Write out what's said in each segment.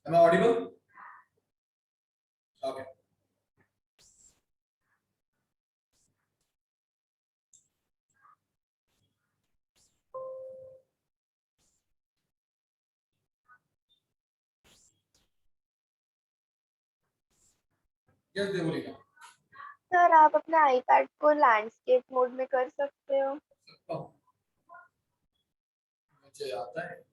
Am I audible? Okay. Yes, Devolina. Sir आप अपने iPad को लैंडस्केप मोड में कर सकते हो। मुझे आता है।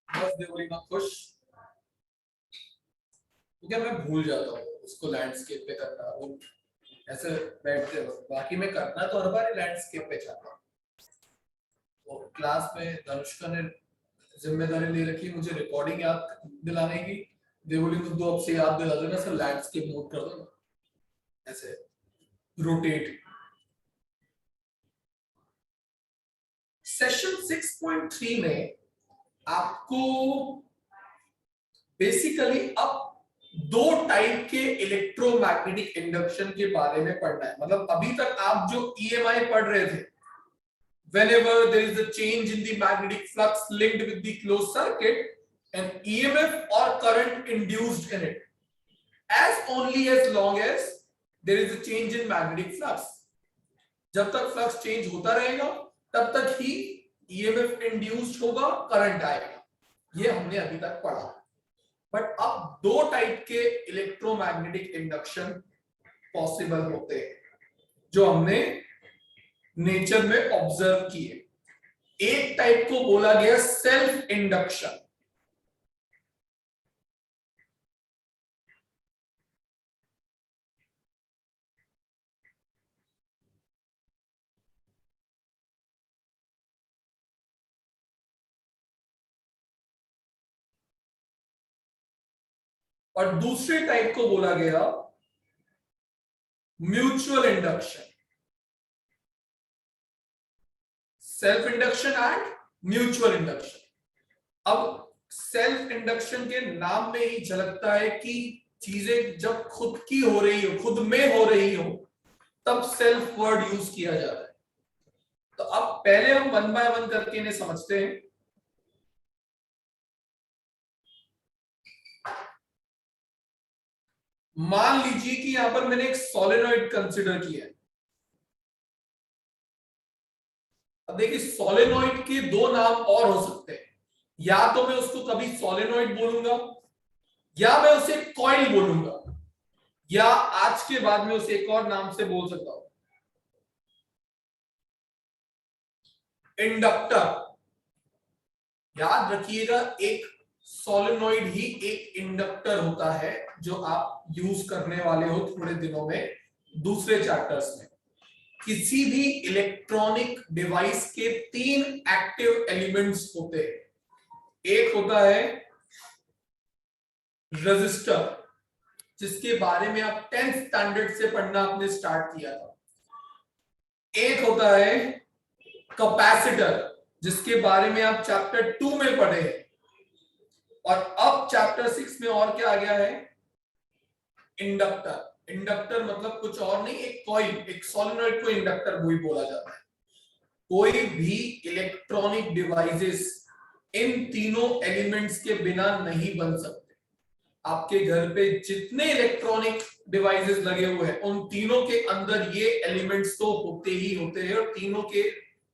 बस देवलीना खुश। क्योंकि मैं भूल जाता हूँ उसको लैंडस्केप पे करना, वो ऐसे बैठते वक्त। बाकी मैं करना तो हर बार लैंडस्केप पे चाहता हूँ। तो क्लास में धनुष्का ने जिम्मेदारी ले रखी मुझे रिकॉर्डिंग याद दिलाने की। देवली तो दो अब से याद दिला देना सर, लैंडस्केप मोड कर दो ना, ऐसे रोटेट। सेशन 6.3 में आपको बेसिकली अब दो टाइप के इलेक्ट्रोमैग्नेटिक इंडक्शन के बारे में पढ़ना है। मतलब अभी तक आप जो EMI पढ़ रहे थे, whenever there is a change in the magnetic flux linked with the closed circuit, an EMF or current induced in it, as only as long as there is a change in magnetic flux. जब तक flux change होता रहेगा तब तक ही EMF induced होगा, current आएगा। ये हमने अभी तक पढ़ा। बट अब दो टाइप के इलेक्ट्रोमैग्नेटिक इंडक्शन पॉसिबल होते हैं जो हमने नेचर में ऑब्जर्व किए। एक टाइप को बोला गया सेल्फ इंडक्शन। और दूसरे टाइप को बोला गया mutual induction. Self induction and mutual induction. अब सेल्फ इंडक्शन के नाम में ही झलकता है कि चीजें जब खुद की हो रही हो, खुद में हो रही हो, तब सेल्फ वर्ड यूज किया जाता है। तो अब पहले हम वन बाय वन करके इन्हें समझते हैं। मान लीजिए कि यहां पर मैंने एक सोलेनॉइड कंसीडर किया है। अब देखिए सोलेनॉइड के दो नाम और हो सकते हैं। या तो मैं उसको कभी सोलेनॉइड बोलूंगा, या मैं उसे कॉइल बोलूंगा, या आज के बाद में उसे एक और नाम से बोल सकता हूं, इंडक्टर। याद रखिएगा एक सोलेनॉइड ही एक इंडक्टर होता है जो आप यूज करने वाले हो थोड़े दिनों में दूसरे चैप्टर्स में। किसी भी इलेक्ट्रॉनिक डिवाइस के तीन एक्टिव एलिमेंट्स होते हैं। एक होता है रेजिस्टर, जिसके बारे में आप 10th स्टैंडर्ड से पढ़ना आपने स्टार्ट किया था। एक होता है कैपेसिटर, जिसके बारे में आप चैप्टर 2 में पढ़े हैं। और अब चैप्टर 6 में और क्या आ गया है, इंडक्टर। इंडक्टर मतलब कुछ और नहीं, एक कॉइल, एक सोलेनॉइड को इंडक्टर भी बोला जाता है। कोई भी इलेक्ट्रॉनिक डिवाइसेस इन तीनों एलिमेंट्स के बिना नहीं बन सकते। आपके घर पे जितने इलेक्ट्रॉनिक डिवाइसेस लगे हुए हैं उन तीनों के अंदर ये एलिमेंट्स तो होते ही होते हैं, और तीनों के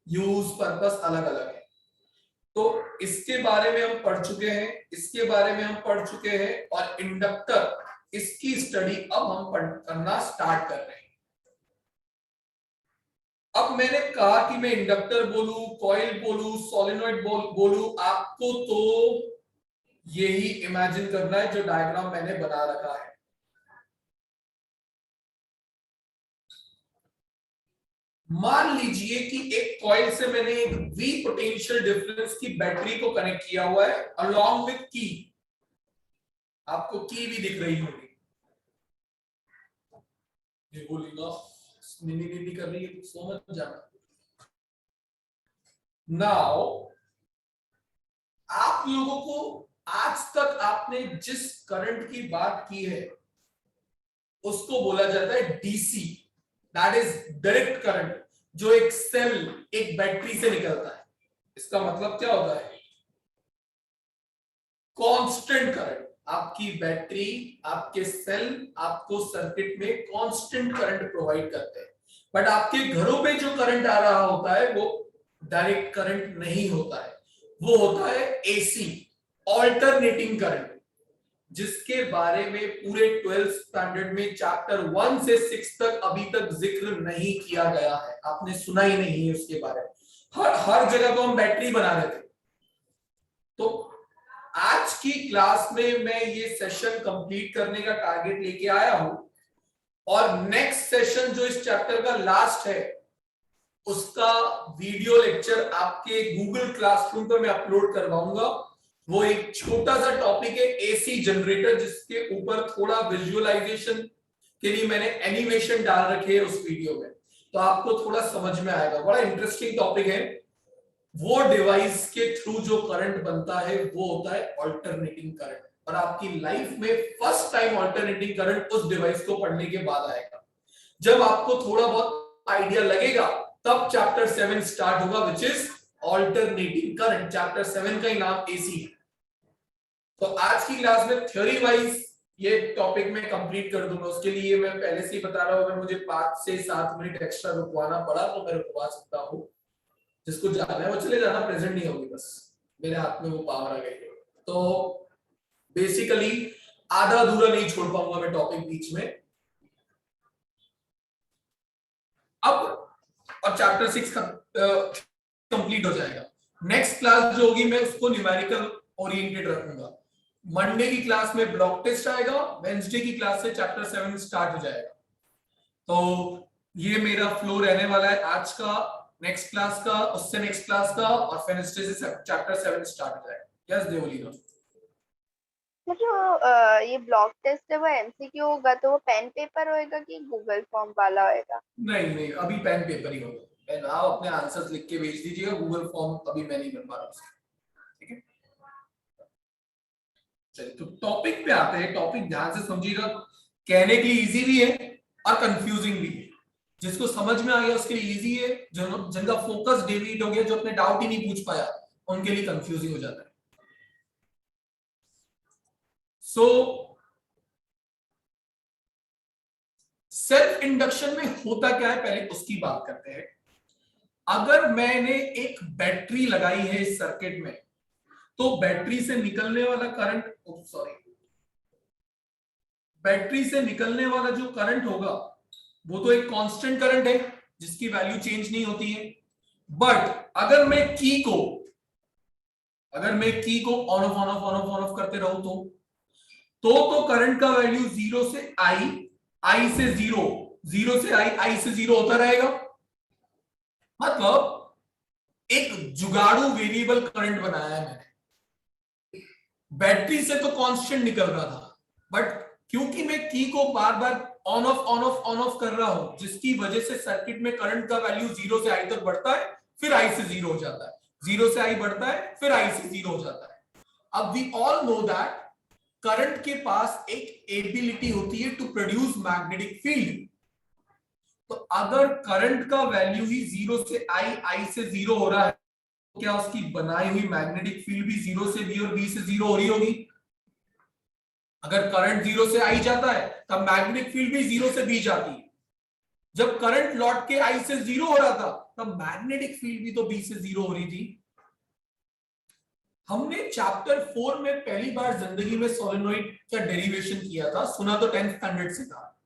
यूज पर्पस अलग अलग है। तो इसके बारे में हम पढ़ चुके हैं, इसके बारे में हम पढ़ चुके हैं, और इंडक्टर इसकी स्टडी अब हम करना स्टार्ट कर रहे हैं। अब मैंने कहा कि मैं इंडक्टर बोलूं, कॉइल बोलूं, सोलेनॉइड बोलूं, आपको तो यही इमेजिन करना है जो डायग्राम मैंने बना रखा है। मान लीजिए कि एक कॉइल से मैंने एक V पोटेंशियल डिफरेंस की बैटरी को कनेक्ट किया हुआ है अलोंग विद की। आपको की भी दिख रही होगी, ये बोलेगा नीली कर रही है, सो मत जाना। नाउ आप लोगों को आज तक आपने जिस करंट की बात की है उसको बोला जाता है DC, that is direct current, जो एक सेल, एक बैटरी से निकलता है। इसका मतलब क्या होता है? Constant current. आपकी बैटरी, आपके सेल आपको सर्किट में कांस्टेंट करंट प्रोवाइड करते हैं। बट आपके घरों में जो करंट आ रहा होता है वो डायरेक्ट करंट नहीं होता है, वो होता है एसी, ऑल्टरनेटिंग करंट, जिसके बारे में पूरे 12th स्टैंडर्ड में चैप्टर 1 से 6 तक अभी तक जिक्र नहीं किया गया है। आपने सुना ही नहीं है उसके बारे में। हर जगह तो हम बैटरी बना रहे थे। तो आज की क्लास में मैं ये सेशन कंप्लीट करने का टारगेट लेके आया हूं, और नेक्स्ट सेशन जो इस चैप्टर का लास्ट है उसका वीडियो लेक्चर आपके गूगल क्लासरूम पर मैं अपलोड करवाऊंगा। वो एक छोटा सा टॉपिक है एसी जनरेटर, जिसके ऊपर थोड़ा विजुअलाइजेशन के लिए मैंने एनिमेशन डाल रखे है उस वीडियो में, तो आपको थोड़ा समझ में आएगा। बड़ा इंटरेस्टिंग टॉपिक है। वो डिवाइस के थ्रू जो करंट बनता है वो होता है अल्टरनेटिंग करंट, और आपकी लाइफ में फर्स्ट टाइम अल्टरनेटिंग करंट उस डिवाइस को पढ़ने के बाद आएगा। जब आपको थोड़ा बहुत आइडिया लगेगा तब चैप्टर 7 स्टार्ट होगा, which is alternating current. Chapter 7 का ही नाम एसी है। तो आज की क्लास में थ्योरी वाइज ये टॉपिक में कंप्लीट कर दूंगा। उसके लिए मैं पहले से ही बता रहा हूं, अगर मुझे 5 से 7 मिनट एक्स्ट्रा रुकवाना पड़ा तो मैं रुकवा सकता हूं। जिसको जाना है वो चले जाना, प्रेजेंट नहीं होगी, बस मेरे हाथ में वो पावर आ गई है। तो बेसिकली आधा अधूरा नहीं छोड़ पाऊंगा मैं टॉपिक बीच में। अब चैप्टर 6 कंप्लीट हो जाएगा। नेक्स्ट क्लास जो होगी मैं उसको न्यूमेरिकल ओरिएंटेड रखूंगा। मंडे की क्लास में ब्लॉक टेस्ट आएगा, वेंसडे की क्लास से चैप्टर 7 स्टार्ट हो जाएगा। तो ये मेरा फ्लो रहने वाला है आज का, नेक्स्ट क्लास का, उससे नेक्स्ट क्लास का, और वेडनेसडे से चैप्टर 7 स्टार्ट हो जाएगा। यस देवलीना। जो ये ब्लॉक टेस्ट है वो एमसीक्यू होगा, तो वो पेन पेपर होएगा कि गूगल फॉर्म वाला होएगा? नहीं नहीं, अभी पेन पेपर ही होगा। आप अपने आंसर्स लिख के भेज दीजिएगा, गूगल फॉर्म अभी मैं नहीं बनवा रहा उसका, ठीक है? चलिए तो टॉपिक पे आते हैं। टॉपिक ध्यान से समझिएगा, कहने के लिए इजी भी है और कंफ्यूजिंग भी है। जिसको समझ में आ गया उसके लिए इजी है, जो जिनका फोकस डेविएट हो गया, जो अपने डाउट ही नहीं पूछ पाया, उनके लिए कंफ्यूजिंग हो जाता है। सो सेल्फ इंडक्शन में होता क्या है, पहले उसकी बात करते हैं। अगर मैंने एक बैटरी लगाई है इस सर्किट में, तो बैटरी से निकलने वाला करंट, बैटरी से निकलने वाला जो करंट होगा वो तो एक कांस्टेंट करंट है जिसकी वैल्यू चेंज नहीं होती है। बट अगर मैं की को on off on off on off on off करते रहूं तो करंट का वैल्यू 0 से आई से 0, 0 से आई से 0 होता रहेगा। मतलब एक जुगाड़ू वेरिएबल करंट बनाया है मैंने। बैटरी से तो कांस्टेंट निकल रहा था, बट क्योंकि मैं की को बार बार ऑन ऑफ कर रहा हूं, जिसकी वजह से सर्किट में करंट का वैल्यू 0 से आई तक बढ़ता है, फिर आई से 0 हो जाता है, 0 से आई बढ़ता है, फिर आई से 0 हो जाता है। अब we all know that current के पास एक एबिलिटी होती है टू प्रोड्यूस मैग्नेटिक फील्ड। तो अगर करंट का वैल्यू ही 0 से आई से 0 हो रहा है, तो क्या उसकी बनाई हुई मैग्नेटिक फील्ड भी 0 से बी और बी से 0 हो रही होगी? अगर करंट 0 से आई जाता है तब मैग्नेटिक फील्ड भी 0 से बी जाती है। जब करंट लौट के आई से 0 हो रहा था तब मैग्नेटिक फील्ड भी तो बी से 0 हो रही थी। हमने चैप्टर 4 में पहली बार जिंदगी में सोलेनोइड का डेरिवेशन किया था, सुना तो 10th स्टैंडर्ड से था।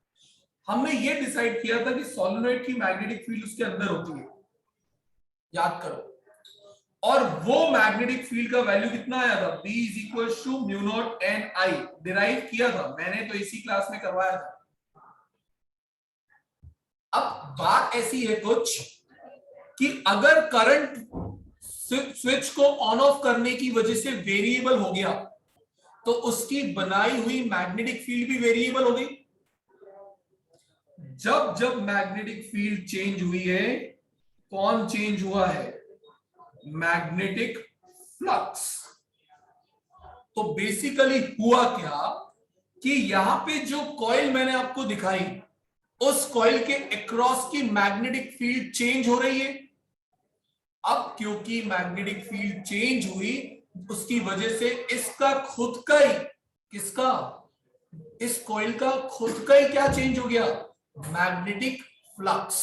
हमने ये डिसाइड किया था कि सोलेनोइड की मैग्नेटिक फील्ड उसके अंदर होती है, याद करो। और वो मैग्नेटिक फील्ड का वैल्यू कितना आया था? B is equal to mu naught N I, derive किया था मैंने, तो इसी क्लास में करवाया था। अब बात ऐसी है कुछ कि अगर करंट स्विच को ऑन ऑफ करने की वजह से वेरिएबल हो गया तो उसकी बनाई हुई मैग्नेटिक फील्ड भी वेरिएबल हो गई। जब जब मैग्नेटिक फील्ड चेंज हुई है, कौन चेंज हुआ है? Magnetic flux. तो बेसिकली हुआ क्या कि यहां पे जो कॉइल मैंने आपको दिखाई, उस कॉइल के अक्रॉस की मैग्नेटिक फील्ड चेंज हो रही है। अब क्योंकि मैग्नेटिक फील्ड चेंज हुई, उसकी वजह से इसका खुद का ही, किसका, इस कॉइल का खुद का ही क्या चेंज हो गया, मैग्नेटिक फ्लक्स।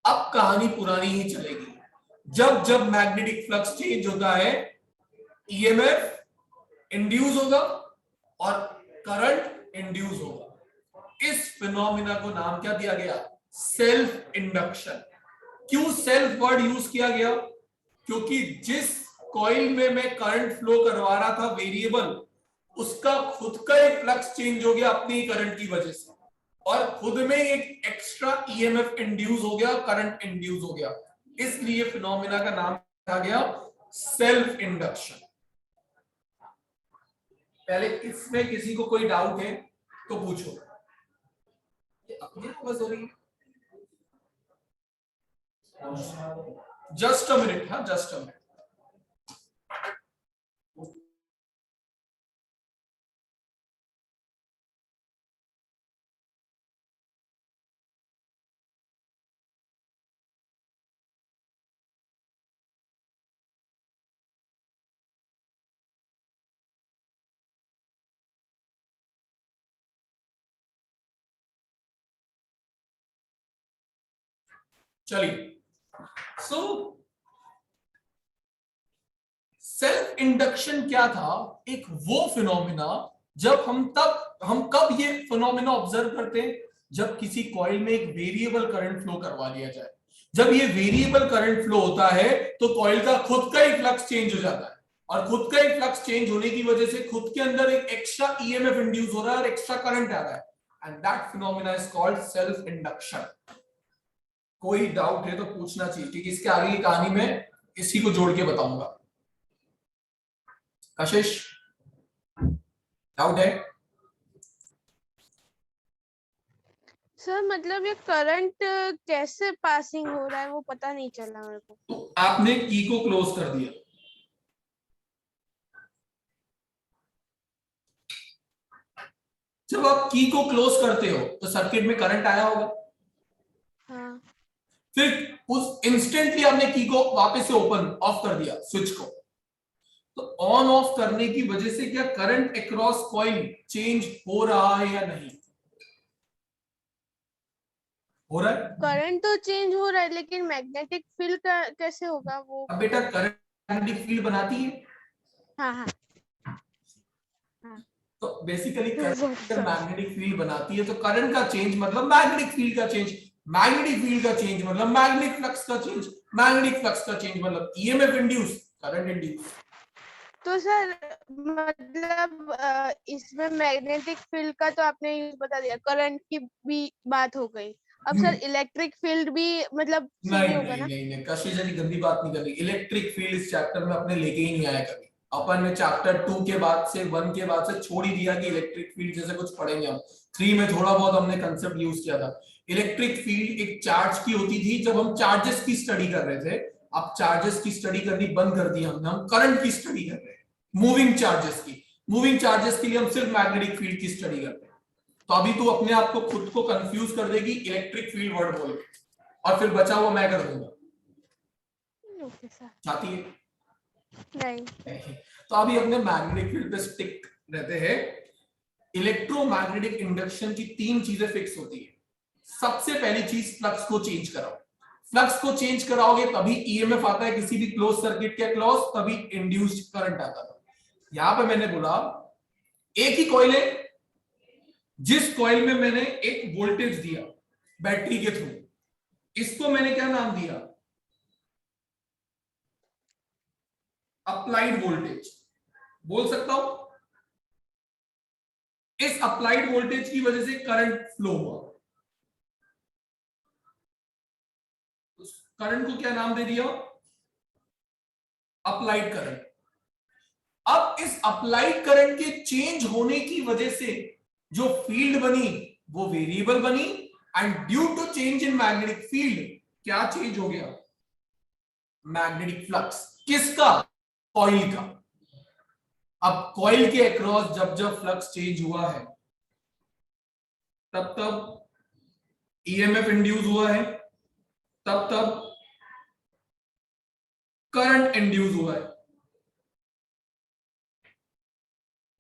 अब कहानी पुरानी ही चलेगी। जब जब मैग्नेटिक फ्लक्स चेंज होता है, ईएमएफ इंड्यूस होगा और करंट इंड्यूस होगा। इस फिनोमिना को नाम क्या दिया गया, सेल्फ इंडक्शन। क्यों सेल्फ वर्ड यूज किया गया, क्योंकि जिस कॉइल में मैं करंट फ्लो करवा रहा था वेरिएबल, उसका खुद का एक फ्लक्स चेंज हो गया अपनी करंट की वजह से, और खुद में एक एक्स्ट्रा ईएमएफ इंड्यूस हो गया, करंट इंड्यूस हो गया। इसलिए फिनोमिना का नाम आ गया सेल्फ इंडक्शन। पहले इसमें किसी को कोई डाउट है तो पूछो। ये अपनी आवाज हो रही है, जस्ट अ मिनट, हाँ जस्ट अ मिनट। चलिए, सो सेल्फ इंडक्शन क्या था, एक वो फिनोमिना जब हम कब ये फिनोमिना ऑब्जर्व करते हैं, जब किसी कॉइल में एक वेरिएबल करंट फ्लो करवा लिया जाए। जब ये वेरिएबल करंट फ्लो होता है तो कॉइल का खुद का ही फ्लक्स चेंज हो जाता है, और खुद का ही फ्लक्स चेंज होने की वजह से खुद के अंदर एक एक्स्ट्रा ईएमएफ इंड्यूस हो रहा है और एक्स्ट्रा करंट आ रहा है, and that phenomena is called self induction. कोई डाउट है तो पूछना चाहिए, क्योंकि इसके आगे की कहानी में इसी को जोड़ के बताऊंगा। कशिश, डाउट है? सर मतलब ये करंट कैसे पासिंग हो रहा है वो पता नहीं चला मेरे को। तो आपने की को क्लोज कर दिया, जब आप की को क्लोज करते हो तो सर्किट में करंट आया होगा। हाँ। फिर उस इंस्टेंटली आपने की को वापस से ओपन ऑफ कर दिया स्विच को, तो ऑन ऑफ करने की वजह से क्या करंट अक्रॉस कॉइल चेंज हो रहा है या नहीं हो रहा है? करंट तो चेंज हो रहा है लेकिन मैग्नेटिक फील्ड का कैसे होगा वो। अब बेटा करंट मैग्नेटिक फील्ड बनाती है, हाँ हाँ तो basically current Sorry. Magnetic field बनाती है, तो करंट का चेंज मतलब मैग्नेटिक फील्ड का चेंज, मैग्नेटिक फील्ड का चेंज मतलब मैग्नेटिक फ्लक्स का चेंज, मैग्नेटिक फ्लक्स का चेंज मतलब ईएमएफ इंड्यूस, करंट इंड्यूस। तो सर मतलब इसमें मैग्नेटिक फील्ड का तो आपने यूज बता दिया, करंट की भी बात हो गई। अब सर इलेक्ट्रिक फील्ड भी मतलब सेम ही होगा ना? नहीं, कशिश जैसी गंदी बात नहीं करनी। इलेक्ट्रिक फील्ड इस चैप्टर में अपने लेके ही नहीं आया कभी। अपन ने चैप्टर 2 के बाद से 1 के बाद से छोड़ ही दिया कि इलेक्ट्रिक फील्ड जैसे कुछ पढ़ेंगे हम। 3 में थोड़ा बहुत हमने कंसेप्ट यूज किया था। इलेक्ट्रिक फील्ड एक चार्ज की होती थी जब हम चार्जेस की स्टडी कर रहे थे। अब चार्जेस की स्टडी करनी बंद कर दी हमने, हम करंट की स्टडी कर रहे हैं, मूविंग चार्जेस की। मूविंग चार्जेस के लिए हम सिर्फ मैग्नेटिक फील्ड की स्टडी करते हैं। तो अभी तू अपने आप को खुद को कंफ्यूज कर देगी इलेक्ट्रिक फील्ड वर्ड बोल के, और फिर बचा हुआ मैं कर दूंगा। Okay sir. चाहती है? नहीं। तो अभी अपने मैग्नेटिक फील्ड पे स्टिक रहते हैं। इलेक्ट्रोमैग्नेटिक इंडक्शन की 3 चीजें फिक्स होती है। सबसे पहली चीज, फ्लक्स को चेंज कराओ। फ्लक्स को चेंज कराओगे तभी ईएमएफ आता है किसी भी क्लोज सर्किट के अक्रॉस, तभी इंड्यूस्ड करंट आता है। यहां पे मैंने बोला एक ही कॉइल है, जिस कॉइल में मैंने एक वोल्टेज दिया बैटरी के थ्रू, इसको मैंने क्या नाम दिया, अप्लाइड वोल्टेज बोल सकता हूं। इस अप्लाइड वोल्टेज की वजह से करंट फ्लो हुआ, करंट को क्या नाम दे दिया, अप्लाइड करंट। अब इस अप्लाइड करंट के चेंज होने की वजह से जो फील्ड बनी वो वेरिएबल बनी, and due to change in magnetic field क्या चेंज हो गया, मैग्नेटिक फ्लक्स। किसका? कॉइल का। अब कॉइल के अक्रॉस जब जब फ्लक्स चेंज हुआ है तब तब ईएमएफ इंड्यूस हुआ है, तब तब करंट इंड्यूस हुआ है।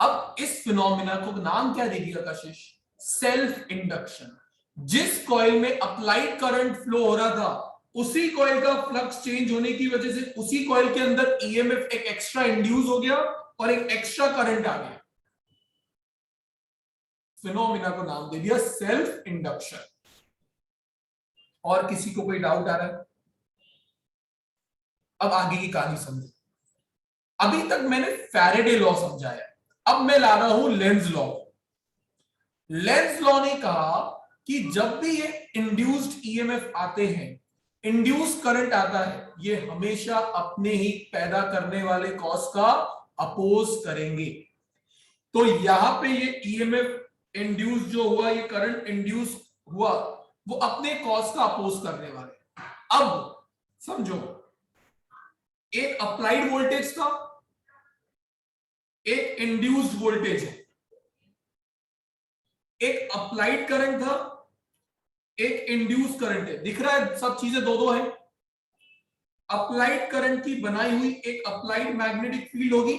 अब इस फिनोमिना को नाम क्या दे दिया कशिश? Self induction. जिस कॉइल में अप्लाइड करंट फ्लो हो रहा था उसी कॉइल का फ्लक्स चेंज होने की वजह से उसी कॉइल के अंदर ईएमएफ एक एक्स्ट्रा इंड्यूस हो गया और एक एक्स्ट्रा करंट आ गया। फिनोमिना को नाम दे दिया सेल्फ इंडक्शन। और किसी को कोई डाउट आ रहा है? अब आगे की कहानी समझो। अभी तक मैंने फैराडे लॉ समझाया, अब मैं ला रहा हूं लेंज लॉ। लेंज लॉ ने कहा कि जब भी ये इंड्यूस्ड ईएमएफ आते हैं, इंड्यूस करंट आता है, ये हमेशा अपने ही पैदा करने वाले कॉज का अपोज करेंगे। तो यहां पे ये ईएमएफ इंड्यूस जो हुआ, ये करंट इंड्यूस हुआ, वो अपने कॉज का अपोज करने वाले। अब समझो, एक अप्लाइड वोल्टेज था, एक इंड्यूस्ड वोल्टेज है, एक अप्लाइड करंट था, एक इंड्यूस करंट है। दिख रहा है सब चीजें दो दो है। अप्लाइड करंट की बनाई हुई एक अप्लाइड मैग्नेटिक फील्ड होगी,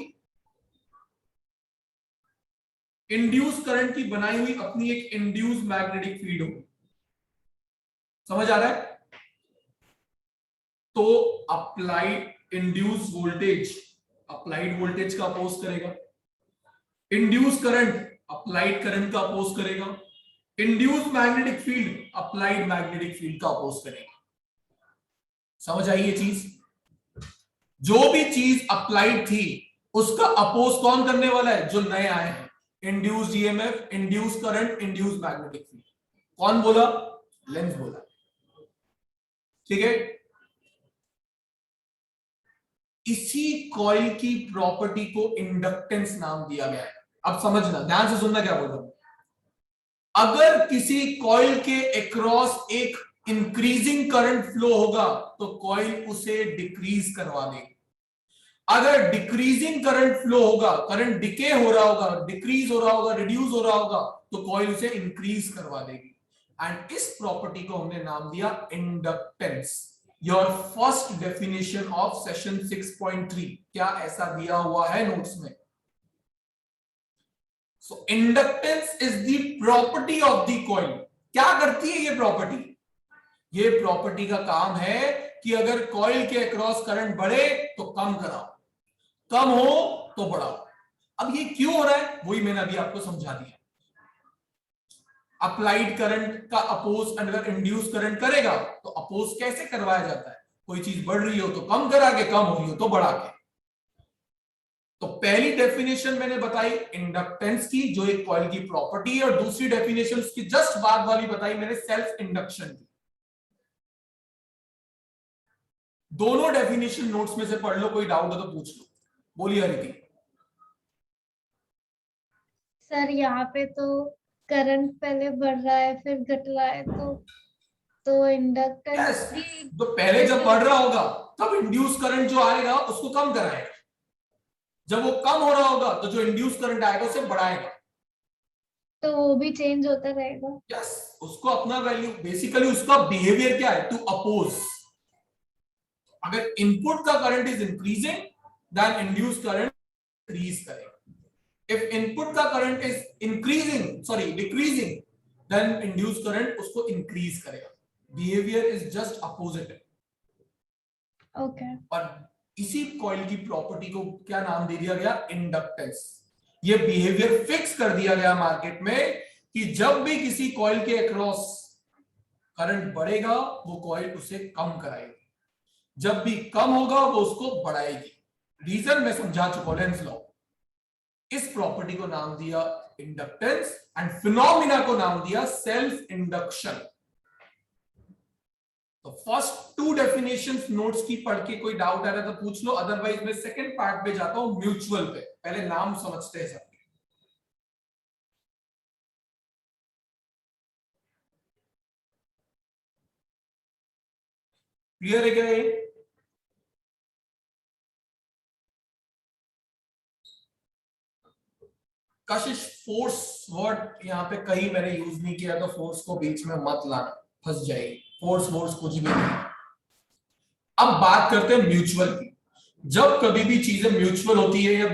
इंड्यूस करंट की बनाई हुई अपनी एक इंड्यूस मैग्नेटिक फील्ड होगी। समझ आ रहा है? तो applied induce voltage applied voltage का अपोज करेगा, इंड्यूस करंट अप्लाइड करंट का अपोज करेगा, induce magnetic field applied magnetic field का अपोज करेगा। समझ आई ये चीज? जो भी चीज अप्लाइड थी उसका अपोज कौन करने वाला है? जो नए आए हैं, induced EMF, induce current, induce magnetic field. कौन बोला? लेंज बोला। ठीक है? इसी कॉइल की प्रॉपर्टी को इंडक्टेंस नाम दिया गया है। अब समझना, ध्यान से सुनना क्या बोल रहा हूं। अगर किसी कॉइल के अक्रॉस एक इंक्रीजिंग करंट फ्लो होगा तो कॉइल उसे डिक्रीज करवा देगी। अगर डिक्रीजिंग करंट फ्लो होगा, करंट डिके हो रहा होगा, डिक्रीज हो रहा होगा, रिड्यूस हो रहा होगा, तो कॉइल उसे इंक्रीज करवा देगी। एंड इस प्रॉपर्टी को हमने नाम दिया inductance. Your first definition of session 6.3 क्या ऐसा दिया हुआ है नोट्स में? So inductance is the property of the coil. क्या करती है ये प्रॉपर्टी? ये प्रॉपर्टी का काम है कि अगर कॉइल के अक्रॉस करंट बढ़े तो कम कराओ, कम हो तो बढ़ाओ। अब ये क्यों हो रहा है वही मैंने अभी आपको समझा दिया। अप्लाइड करंट का अपोज अगर इंड्यूस करंट करेगा तो अपोज कैसे करवाया जाता है? कोई चीज बढ़ रही हो तो कम करा के, कम हो रही हो तो बढ़ा के। तो पहली डेफिनेशन मैंने बताई इंडक्टेंस की, जो एक कॉइल की प्रॉपर्टी है, और दूसरी डेफिनेशन उसकी जस्ट बाद वाली बताई मैंने सेल्फ इंडक्शन की। दोनों डेफिनेशन नोट्स में से पढ़ लो, कोई डाउट हो तो पूछ लो। बोलिए हरिति। सर यहाँ पे तो करंट पहले बढ़ रहा है फिर घट रहा है, तो इंडक्टेंस भी तो पहले जब बढ़ रहा होगा तब इंड्यूस करंट जो आएगा उसको कम कराएगा, जब वो कम हो रहा होगा तो जो इंड्यूस करंट आएगा उसे बढ़ाएगा। तो वो भी चेंज होता रहेगा। यस, उसको अपना वैल्यू, बेसिकली उसका बिहेवियर क्या है? To oppose. अगर इनपुट का current is increasing then induce current increase करेगा। if input का current is decreasing then induced current उसको increase करेगा। behavior is just opposite। Okay. और इसी कॉइल की प्रॉपर्टी को क्या नाम दे दिया गया? इंडक्टेंस। ये बिहेवियर फिक्स कर दिया गया मार्केट में कि जब भी किसी कॉइल के अक्रॉस करंट बढ़ेगा वो कॉइल उसे कम कराएगी, जब भी कम होगा वो उसको बढ़ाएगी। रीजन मैं समझा चुका, लेंज लॉ। इस प्रॉपर्टी को नाम दिया इंडक्टेंस एंड फिनोमिना को नाम दिया सेल्फ इंडक्शन। तो फर्स्ट टू डेफिनेशंस नोट्स की पढ़ के कोई डाउट आ रहा है तो पूछ लो, अदरवाइज मैं सेकंड पार्ट पे जाता हूं, म्यूचुअल पे। पहले नाम समझते हैं सब। क्लियर है क्या ये? कशिश फोर्स वर्ड यहाँ पे कहीं मैंने यूज नहीं किया, तो फोर्स को बीच में मत लाना, फंस जाएगी। फोर्स कुछ भी नहीं। अब बात करते हैं म्यूचुअल की। जब कभी भी चीजें म्यूचुअल होती है या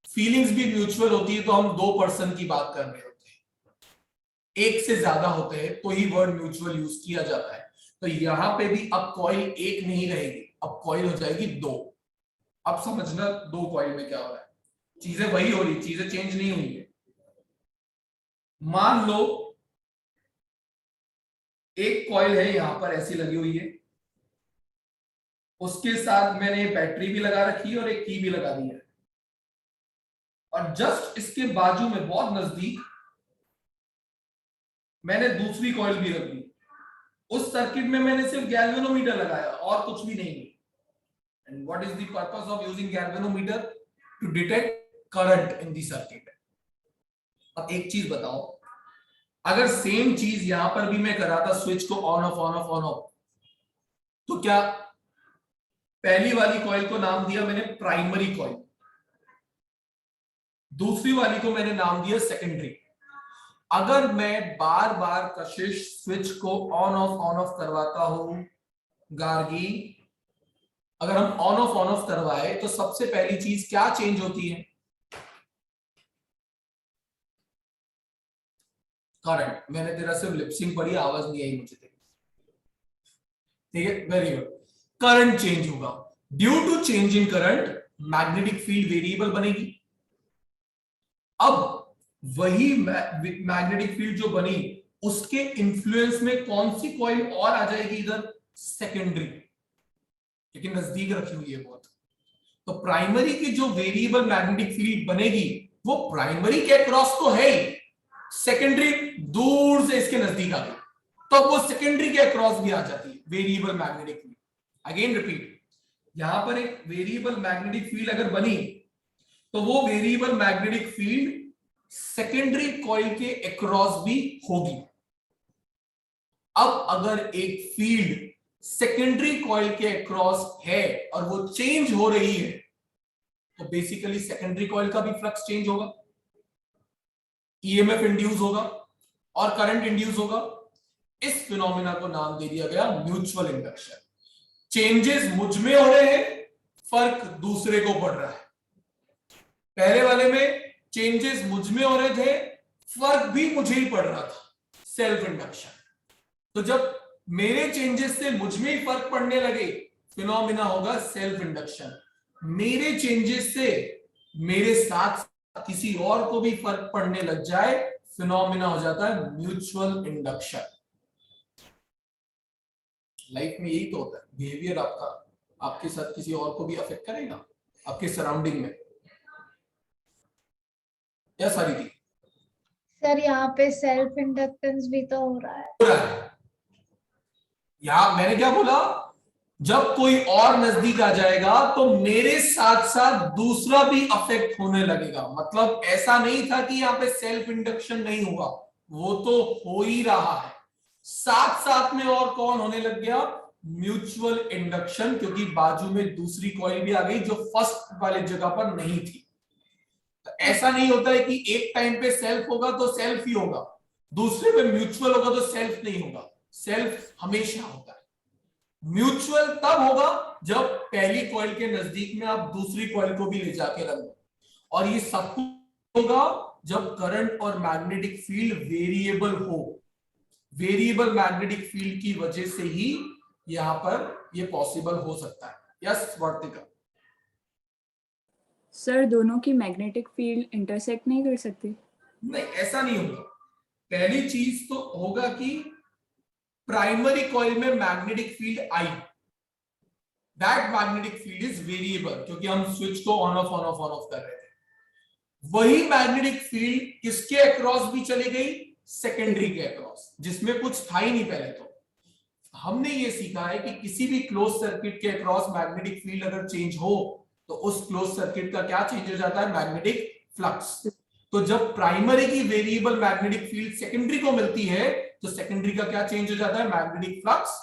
फीलिंग्स भी म्यूचुअल होती है, तो हम दो पर्सन की बात कर रहे होते हैं, एक से ज्यादा होते हैं तो ही वर्ड म्यूचुअल यूज किया जाता है। तो यहां पे भी अब कॉइल एक नहीं रहेगी, अब कॉइल हो जाएगी दो। अब समझना दो कॉइल में क्या हो रहा है, चीजें वही हो रही, चीजें चेंज नहीं हुई है। मान लो एक कॉइल है यहां पर ऐसी लगी हुई है, उसके साथ मैंने बैटरी भी लगा रखी है और एक की भी लगा दी है, और जस्ट इसके बाजू में बहुत नजदीक मैंने दूसरी कॉइल भी रख दी। उस सर्किट में मैंने सिर्फ गैल्वेनोमीटर लगाया और कुछ भी नहीं। And what is the purpose of using galvanometer? To detect current in the circuit. अब एक चीज बताओ, अगर सेम चीज यहां पर भी मैं कराता, स्विच को on off on off on off, तो क्या पहली वाली कॉइल को नाम दिया मैंने प्राइमरी कॉइल, दूसरी वाली को मैंने नाम दिया सेकेंडरी। अगर मैं बार बार कशिश स्विच को ऑन ऑफ करवाता हूं गार्गी, अगर हम ऑन ऑफ करवाए तो सबसे पहली चीज क्या चेंज होती है? करंट। मैंने तेरा सिर्फ लिपसिंग पढ़ी, आवाज नहीं आई मुझे तेरी, ठीक है, वेरी गुड। करंट चेंज होगा। Due to change in current magnetic field variable बनेगी। अब वही मैग्नेटिक फील्ड जो बनी, उसके इन्फ्लुएंस में कौन सी कॉइल और आ जाएगी इधर? सेकेंडरी, लेकिन नजदीक रखी हुई है बहुत। तो प्राइमरी की जो वेरिएबल मैग्नेटिक फील्ड बनेगी वो प्राइमरी के अक्रॉस तो है ही, सेकेंडरी दूर से इसके नजदीक आ गई, तो वो सेकेंडरी के अक्रॉस भी आ जाती है variable magnetic field. Again repeat, यहां पर एक वेरिएबल मैग्नेटिक फील्ड अगर बनी, तो वो variable magnetic field secondary coil के अक्रॉस भी होगी। अब अगर एक फील्ड सेकेंडरी कॉइल के अक्रॉस है और वो चेंज हो रही है, तो बेसिकली सेकेंडरी कॉइल का भी फ्लक्स चेंज होगा, ईएमएफ इंड्यूस होगा और करंट इंड्यूस होगा। इस फिनोमेना को नाम दे दिया गया म्यूचुअल इंडक्शन। चेंजेस मुझ में हो रहे हैं, फर्क दूसरे को पड़ रहा है। पहले वाले में चेंजेस मुझ में हो रहे थे, फर्क भी मुझे ही पड़ रहा था, सेल्फ इंडक्शन। तो जब मेरे चेंजेस से मुझ में ही फर्क पड़ने लगे, फिनोमेना होगा सेल्फ इंडक्शन। मेरे चेंजेस से मेरे साथ किसी और को भी फर्क पड़ने लग जाए, फिनोमेना हो जाता है म्यूचुअल इंडक्शन। लाइफ में यही तो होता है, बिहेवियर आपका आपके साथ किसी और को भी अफेक्ट करेगा, आपके सराउंडिंग में। या सारी थी सर यहाँ पे सेल्फ इंडक्टेंस भी तो हो रहा है। यहां मैंने क्या बोला, जब कोई और नजदीक आ जाएगा तो मेरे साथ साथ दूसरा भी अफेक्ट होने लगेगा। मतलब ऐसा नहीं था कि यहाँ पे सेल्फ इंडक्शन नहीं हुआ, वो तो हो ही रहा है, साथ साथ में और कौन होने लग गया? म्यूचुअल इंडक्शन, क्योंकि बाजू में दूसरी कॉइल भी आ गई जो फर्स्ट वाले जगह पर नहीं थी। तो ऐसा नहीं होता है कि एक टाइम पे सेल्फ होगा तो सेल्फ ही होगा, दूसरे पे म्यूचुअल होगा तो सेल्फ नहीं होगा। सेल्फ हमेशा होता है। म्यूचुअल तब होगा जब पहली कॉइल के नजदीक में आप दूसरी कॉइल को भी ले जाके रख दो, और ये सब होगा जब करंट और मैग्नेटिक फील्ड वेरिएबल हो। वेरिएबल मैग्नेटिक फील्ड की वजह से ही यहां पर ये पॉसिबल हो सकता है। यस वर्तिका। सर दोनों की मैग्नेटिक फील्ड इंटरसेक्ट नहीं कर सकती? नहीं, ऐसा नहीं होगा। पहली चीज तो होगा कि प्राइमरी कॉइल में magnetic field I, that magnetic field is variable, क्योंकि हम स्विच को ऑन ऑफ कर रहे थे। वही मैग्नेटिक फील्ड किसके अक्रॉस भी चली गई? सेकेंडरी के अक्रॉस, जिसमें कुछ था ही नहीं पहले। तो हमने ये सीखा है कि किसी भी क्लोज सर्किट के अक्रॉस मैग्नेटिक फील्ड अगर चेंज हो तो उस क्लोज सर्किट का क्या चेंज हो जाता है? Magnetic flux. तो जब प्राइमरी की वेरिएबल मैग्नेटिक फील्ड सेकेंडरी को मिलती है तो सेकेंडरी का क्या चेंज हो जाता है? Magnetic flux.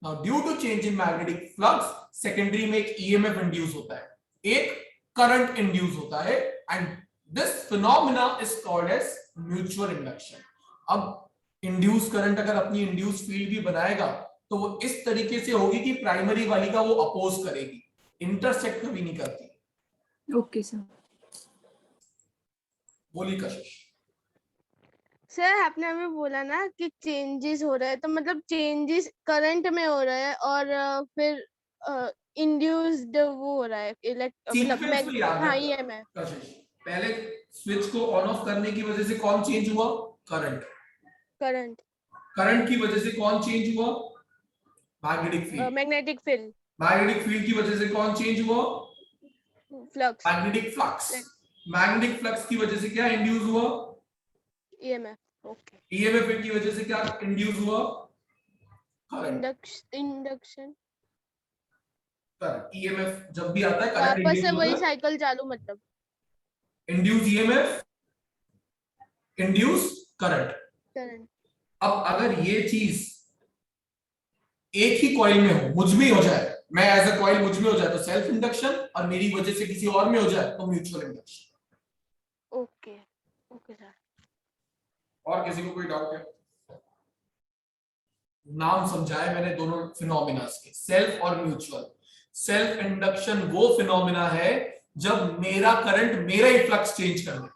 Now due to change in magnetic flux secondary में एक ईएमएफ इंड्यूस होता है, एक करंट इंड्यूस होता है, and This phenomena is called as mutual induction. अब इंड्यूस करंट अगर अपनी इंड्यूस फील्ड भी बनाएगा तो वो इस तरीके से होगी कि प्राइमरी वाली का वो अपोज करेगी, इंटरसेक्ट कभी नहीं करती। Okay sir. बोली कशिश। सर आपने हमें बोला ना कि चेंजेस हो रहे हैं, तो मतलब चेंजेस करंट में हो रहा है और फिर इंड्यूस्ड वो हो रहा है सीक्वेंस में याद हाँ रखना EMF। कशिश, पहले स्विच को ऑन ऑफ करने की वजह से कौन चेंज हुआ? करंट। करंट। करंट की वजह से कौन चेंज हुआ? Magnetic field. Magnetic field. Magnetic field की वजह से कौन चेंज हुआ? Flux. Magnetic flux. Magnetic flux की वजह से क्या इंड्यूस हुआ? EMF। ओके। ईएमएफ की वजह से क्या इंड्यूस हुआ? करंट। इंडक्शन। करंट। ईएमएफ जब भी आता है करंट वापस इंड्यूस से होता वही है। साइकिल चालू, मतलब induce EMF, induce current. Current. अब अगर ये चीज एक ही कॉइल में हो, मुझ में हो जाए, मैं एज अ कॉइल मुझ में हो जाए तो सेल्फ इंडक्शन, और मेरी वजह से किसी और में हो जाए तो mutual induction. Okay. Okay sir. और किसी को कोई डाउट है? नाम समझाए मैंने दोनों फिनोमिनास के, सेल्फ और म्यूचुअल। सेल्फ इंडक्शन वो फिनोमिना है जब मेरा करंट मेरा ही फ्लक्स चेंज कर दे।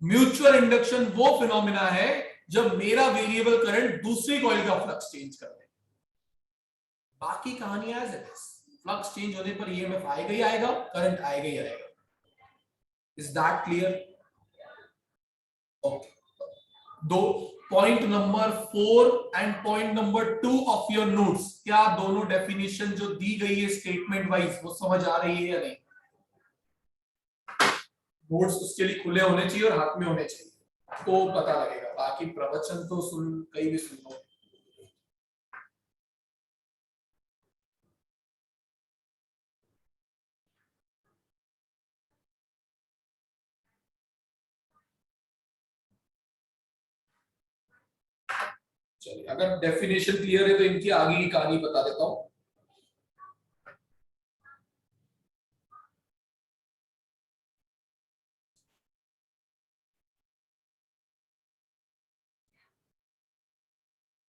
म्यूचुअल इंडक्शन वो फिनोमिना है जब मेरा वेरिएबल करंट दूसरी कॉइल का फ्लक्स चेंज कर दे। बाकी कहानी as it is, flux change होने पर ईएमएफ आएगा ही आएगा, करंट आएगा ही आएगा। Is that clear? ओके। दो point number 4 and point number 2 of your notes, क्या दोनों डेफिनेशन जो दी गई है स्टेटमेंट वाइज वो समझ आ रही है या नहीं? नोट्स उसके लिए खुले होने चाहिए और हाथ में होने चाहिए, तो पता लगेगा। बाकी प्रवचन तो सुन कहीं भी सुन लो। चलिए, अगर डेफिनेशन क्लियर है तो इनकी आगे की कहानी बता देता हूं।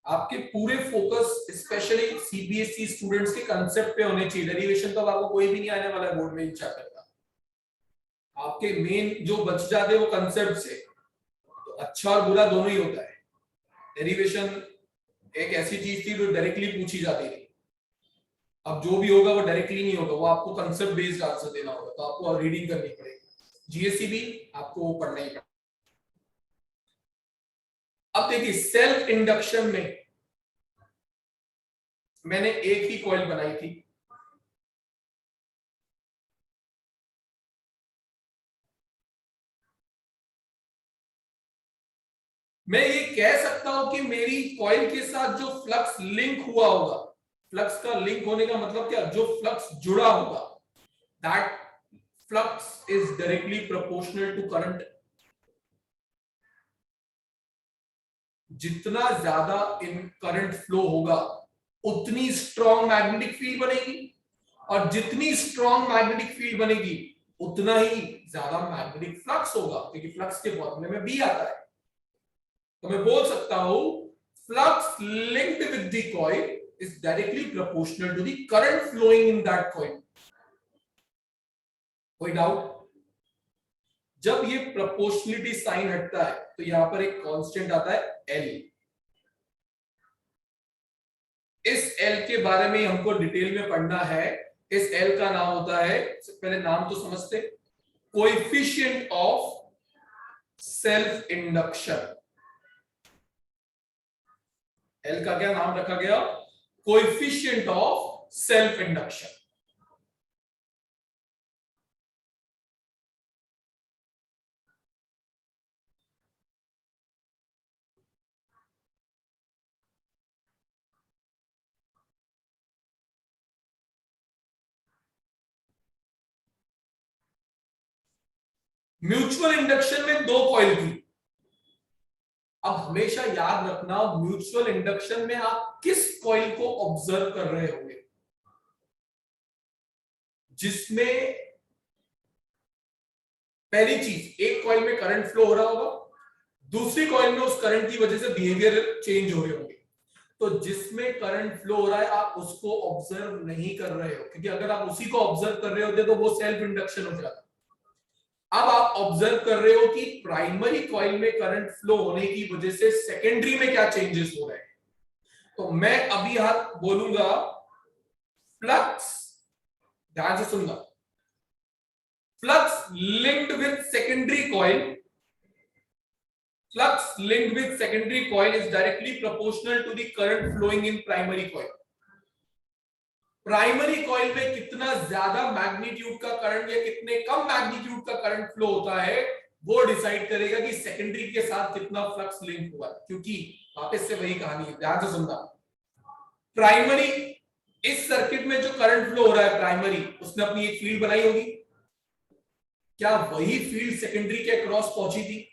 आपके पूरे फोकस स्पेशली सीबीएसई स्टूडेंट्स के कांसेप्ट पे होने चाहिए। डेरिवेशन तो आपको कोई भी नहीं आने वाला है बोर्ड में इन चैप्टर का। आपके मेन जो बच जाते हैं वो कांसेप्ट से, तो अच्छा और बुरा दोनों ही होता है। डेरिवेशन एक ऐसी चीज थी जो डायरेक्टली पूछी जाती थी, अब जो भी होगा वो डायरेक्टली नहीं होगा, वो आपको कांसेप्ट बेस्ड आंसर देना होगा, तो आपको रीडिंग करनी पड़ेगी। जीएससी भी आपको पढ़ना ही पड़ेगा। अब देखिए, सेल्फ इंडक्शन में मैंने एक ही कॉइल बनाई थी, मैं ये कह सकता हूं कि मेरी कॉइल के साथ जो फ्लक्स लिंक हुआ होगा, फ्लक्स का लिंक होने का मतलब क्या, जो फ्लक्स जुड़ा होगा, that flux is directly proportional to current. जितना ज्यादा इन करंट फ्लो होगा उतनी स्ट्रॉन्ग मैग्नेटिक फील्ड बनेगी, और जितनी स्ट्रॉन्ग मैग्नेटिक फील्ड बनेगी उतना ही ज्यादा मैग्नेटिक फ्लक्स होगा, क्योंकि फ्लक्स के फॉर्मूले में बी आता है। तो मैं बोल सकता हूं flux linked with the coil is directly proportional to the current flowing in that coil. कोई डाउट? जब ये प्रोपोर्शनलिटी साइन हटता है तो यहां पर एक कांस्टेंट आता है एल। इस एल के बारे में हमको डिटेल में पढ़ना है। इस एल का नाम होता है, पहले नाम तो समझते, coefficient of self induction. L का क्या नाम रखा गया? Coefficient of self induction. Mutual induction में दो कॉइल थी। अब हमेशा याद रखना, म्यूचुअल इंडक्शन में आप किस कॉइल को ऑब्जर्व कर रहे होंगे? जिसमें पहली चीज, एक कॉइल में करंट फ्लो हो रहा होगा, दूसरी कॉइल में उस करंट की वजह से बिहेवियर चेंज हो रहे होंगे। तो जिसमें करंट फ्लो हो रहा है आप उसको ऑब्जर्व नहीं कर रहे हो, क्योंकि अगर आप उसी को ऑब्जर्व कर रहे होते तो वो सेल्फ इंडक्शन हो जाता। अब आप ऑब्जर्व कर रहे हो कि प्राइमरी कॉइल में करंट फ्लो होने की वजह से सेकेंडरी में क्या चेंजेस हो रहे हैं। तो मैं अभी यहां बोलूंगा फ्लक्स, ध्यान से सुनना, flux linked with secondary coil, flux linked with secondary coil is directly proportional to the current flowing in primary coil. Primary coil में कितना ज्यादा मैग्नीट्यूड का करंट या कितने कम मैग्नीट्यूड का करंट फ्लो होता है वो डिसाइड करेगा कि सेकेंडरी के साथ कितना फ्लक्स लिंक हुआ है। क्योंकि वापस से वही कहानी है, ध्यान से सुनना। प्राइमरी, इस सर्किट में जो करंट फ्लो हो रहा है प्राइमरी, उसने अपनी एक फील्ड बनाई होगी, क्या वही फील्ड सेकेंडरी के क्रॉस पहुंची थी?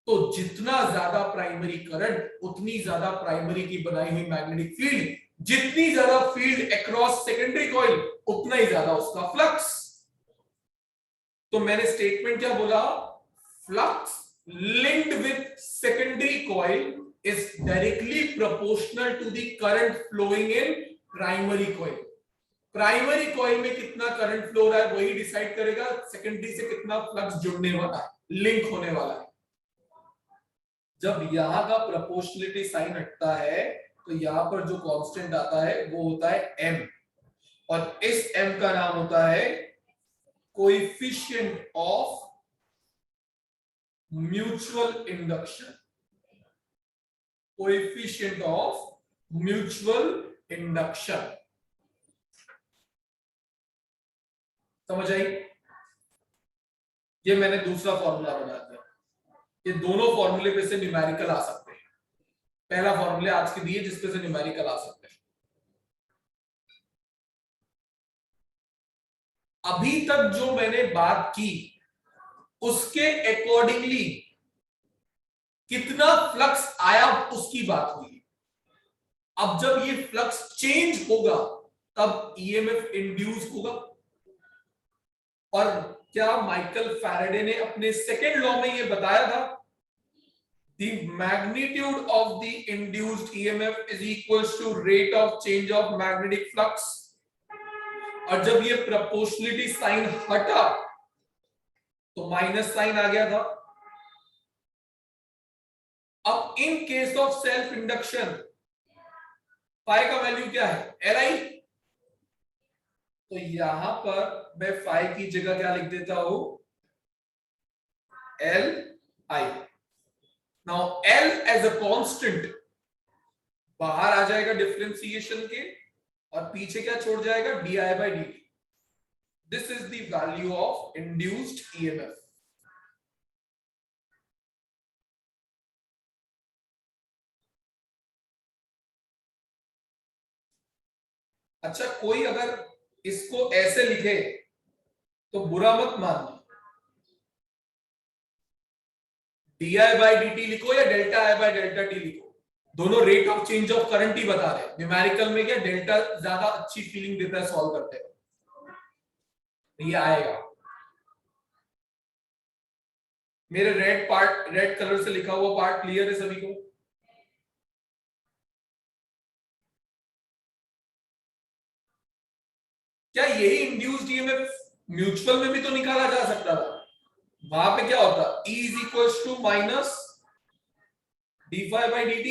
तो जितना ज्यादा प्राइमरी करंट उतनी ज्यादा प्राइमरी की बनाई हुई मैग्नेटिक फील्ड, जितनी ज्यादा फील्ड अक्रॉस सेकेंडरी कॉइल उतना ही ज्यादा उसका फ्लक्स। तो मैंने स्टेटमेंट क्या बोला? Flux linked with secondary coil is directly proportional to the current flowing in primary coil. Primary coil में कितना करंट फ्लो हो रहा है वही डिसाइड करेगा सेकेंडरी से कितना फ्लक्स जुड़ने वाला है, लिंक होने वाला है। जब यहां का प्रोपोर्शनलिटी साइन हटता है तो यहां पर जो कांस्टेंट आता है वो होता है m, और इस m का नाम होता है coefficient of mutual induction. Coefficient of mutual induction, समझ आई? ये मैंने दूसरा फॉर्मूला बना दिया। ये दोनों फॉर्मूले पे से न्यूमेरिकल आ सकते हैं। पहला फॉर्मूला आज के दिए जिसपे से न्यूमेरिकल आ सकते हैं। अभी तक जो मैंने बात की उसके अकॉर्डिंगली कितना फ्लक्स आया उसकी बात हुई। अब जब ये फ्लक्स चेंज होगा तब ईएमएफ इंड्यूस होगा। और क्या माइकल फैराडे ने अपने सेकेंड लॉ में ये बताया था, the magnitude of the induced EMF is equals to rate of change of magnetic flux। और जब ये प्रोपोर्शनलिटी साइन हटा तो माइनस साइन आ गया था। अब in case of self induction phi का वैल्यू क्या है? Li। तो यहां पर मैं फाई की जगह क्या लिख देता हूं? Li। Now L as a constant बाहर आ जाएगा डिफरेंशिएशन के, और पीछे क्या छोड़ जाएगा? di/dt। This is the value of induced EMF। अच्छा, कोई अगर इसको ऐसे लिखे तो बुरा मत मानना, di/dt लिखो या डेल्टा लिखो, दोनों rate of change of current ही बता रहे हैं। न्यूमेरिकल में क्या डेल्टा ज्यादा अच्छी फीलिंग देता है सॉल्व करते हैं। ये आएगा मेरे रेड पार्ट, रेड कलर से लिखा हुआ पार्ट क्लियर है सभी को? क्या यही इंड्यूस्ड ईएमएफ म्यूचुअल में भी तो निकाला जा सकता था? वहां पे क्या होता? E is equals to minus d∅/dt।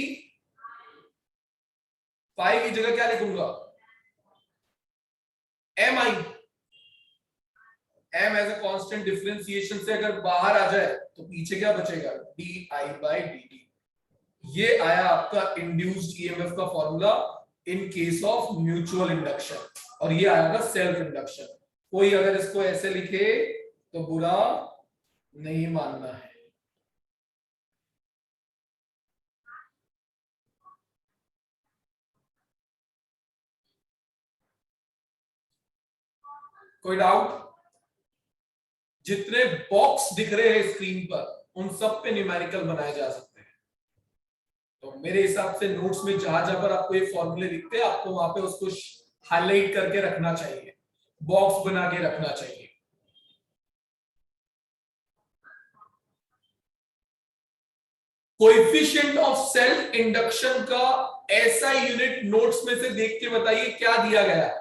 Phi की जगह क्या लिखूंगा? mi। m as a constant differentiation से अगर बाहर आ जाए तो पीछे क्या बचेगा? di/dt। ये आया आपका इंड्यूस्ड ईएमएफ का formula in case of mutual induction, और ये आएगा सेल्फ इंडक्शन। कोई अगर इसको ऐसे लिखे तो बुरा नहीं मानना है। कोई डाउट? जितने बॉक्स दिख रहे हैं स्क्रीन पर उन सब पे न्यूमेरिकल बनाए जा सकते हैं। तो मेरे हिसाब से नोट्स में जहां जहां पर आपको ये फॉर्मूले दिखते हैं आपको वहां पे उसको हाईलाइट करके रखना चाहिए, बॉक्स बना के रखना चाहिए। कोएफिशिएंट ऑफ सेल्फ इंडक्शन का ऐसा यूनिट नोट्स में से देख के बताइए क्या दिया गया है।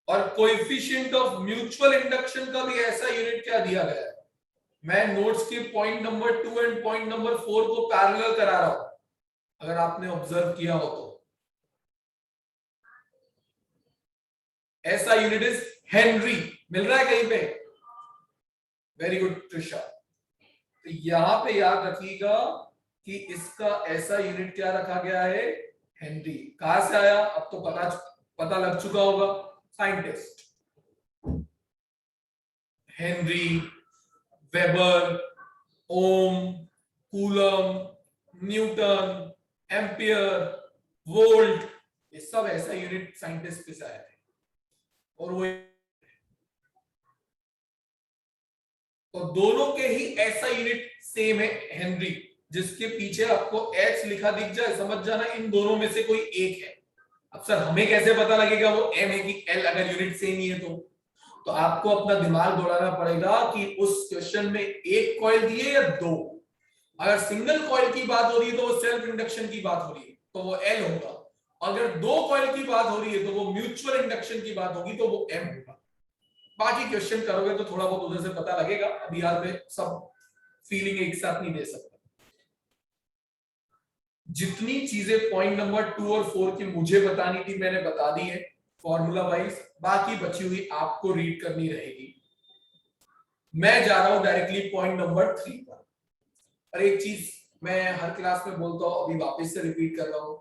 और कोएफिशिएंट ऑफ म्यूचुअल इंडक्शन का भी ऐसा यूनिट क्या दिया गया है। मैं नोट्स के point number 2 and point number 4 को पैरेलल करा रहा हूं, अगर आपने ऑब्जर्व किया हो तो। ऐसा यूनिट इज हेनरी, मिल रहा है कहीं पे? Very good Trisha. तो यहां पे याद रखिएगा कि इसका ऐसा यूनिट क्या रखा गया है, हेनरी। कहां से आया अब तो पता लग चुका होगा, साइंटिस्ट हेनरी, वेबर, ओम, कूलम, न्यूटन, एम्पियर, वोल्ट, ये सब ऐसा यूनिट साइंटिस्ट पे से आए थे। और वो तो दोनों के ही ऐसा यूनिट सेम है, हेनरी, जिसके पीछे आपको H लिखा दिख जाए, समझ जाना इन दोनों में से कोई एक है। अब सर हमें कैसे पता लगेगा वो M है कि L, अगर यूनिट सेम ही है तो आपको अपना दिमाग दौड़ाना पड़ेगा कि उस क्वेश्चन में एक कॉइल दिए या दो। अगर सिंगल कॉइल की बात हो रही है तो वो सेल्फ इंडक्शन की बात हो रही है तो वो L होगा। अगर दो कॉइल की बात हो रही है तो वो म्यूचुअल इंडक्शन की बात होगी तो वो M होगा। बाकी क्वेश्चन करोगे तो थोड़ा बहुत उधर से पता लगेगा, अभी याद में सब फीलिंग एक साथ नहीं दे सकता। जितनी चीजें पॉइंट नंबर 2 और 4 की मुझे बतानी थी मैंने बता दी है फॉर्मूला वाइज, बाकी बची हुई आपको रीड करनी रहेगी। मैं जा रहा हूं डायरेक्टली पॉइंट नंबर 3 पर। और एक चीज मैं हर क्लास में बोलता हूं, अभी वापस से रिपीट कर रहा हूं,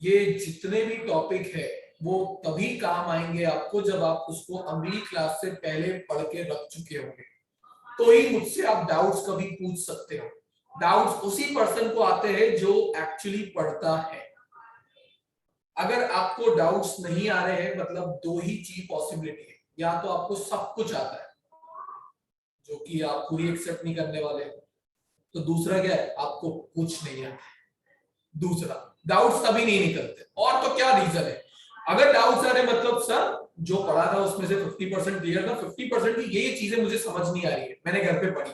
ये जितने भी टॉपिक है वो तभी काम आएंगे आपको जब आप उसको अगली क्लास से पहले पढ़ के रख चुके होंगे, तो ही मुझसे आप डाउट्स कभी पूछ सकते हो। डाउट्स उसी पर्सन को आते हैं जो एक्चुअली पढ़ता है। अगर आपको डाउट्स नहीं आ रहे हैं मतलब दो ही चीज पॉसिबिलिटी है, या तो आपको सब कुछ आता है जो कि आप पूरी एक्सेप्ट नहीं करने वाले, तो दूसरा क्या है, आपको कुछ नहीं आता है। दूसरा डाउट्स तभी नहीं निकलते। और तो क्या रीजन है, अगर डाउट्स आ रहे मतलब सर जो पढ़ा था उसमें से 50% क्लियर था, 50% की ये चीजें मुझे समझ नहीं आ रही है, मैंने घर पे पढ़ी,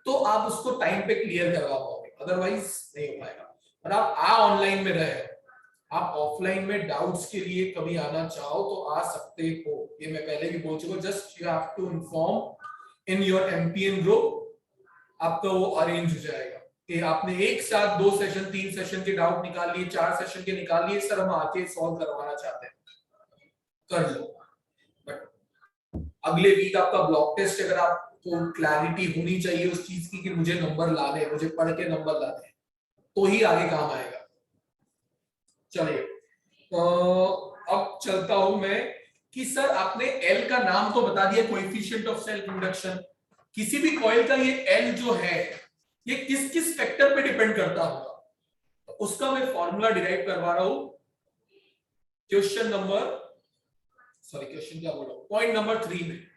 तो आप उसको टाइम पे क्लियर करवा पाओगे, अदरवाइज नहीं हो पाएगा। और आप ऑनलाइन में रहे, आप ऑफलाइन में डाउट्स के लिए कभी आना चाहो तो आ सकते हो, ये मैं पहले भी बोल चुका हूं। Just you have to inform in your MPN group, आपका वो अरेंज हो जाएगा कि आपने एक साथ 2 सेशन 3 सेशन के डाउट निकाल लिए, 4 सेशन के निकाल लिए, सर हम आके सॉल्व करवाना चाहते हैं, कर लो। बट अगले वीक आपका ब्लॉक टेस्ट, अगर आपको क्लैरिटी होनी चाहिए उस चीज की कि मुझे नंबर लाने, मुझे पढ़ के नंबर लाने, तो ही आगे काम आएगा। चलिए अब चलता हूं मैं कि सर आपने L का नाम तो बता दिया, कोएफिशिएंट ऑफ सेल्फ इंडक्शन। किसी भी कॉइल का ये L जो है ये किस किस फैक्टर पे डिपेंड करता होगा, तो उसका मैं फॉर्मूला डिराइव करवा रहा हूं क्वेश्चन क्या बोल रहा हूं, पॉइंट नंबर 3 में,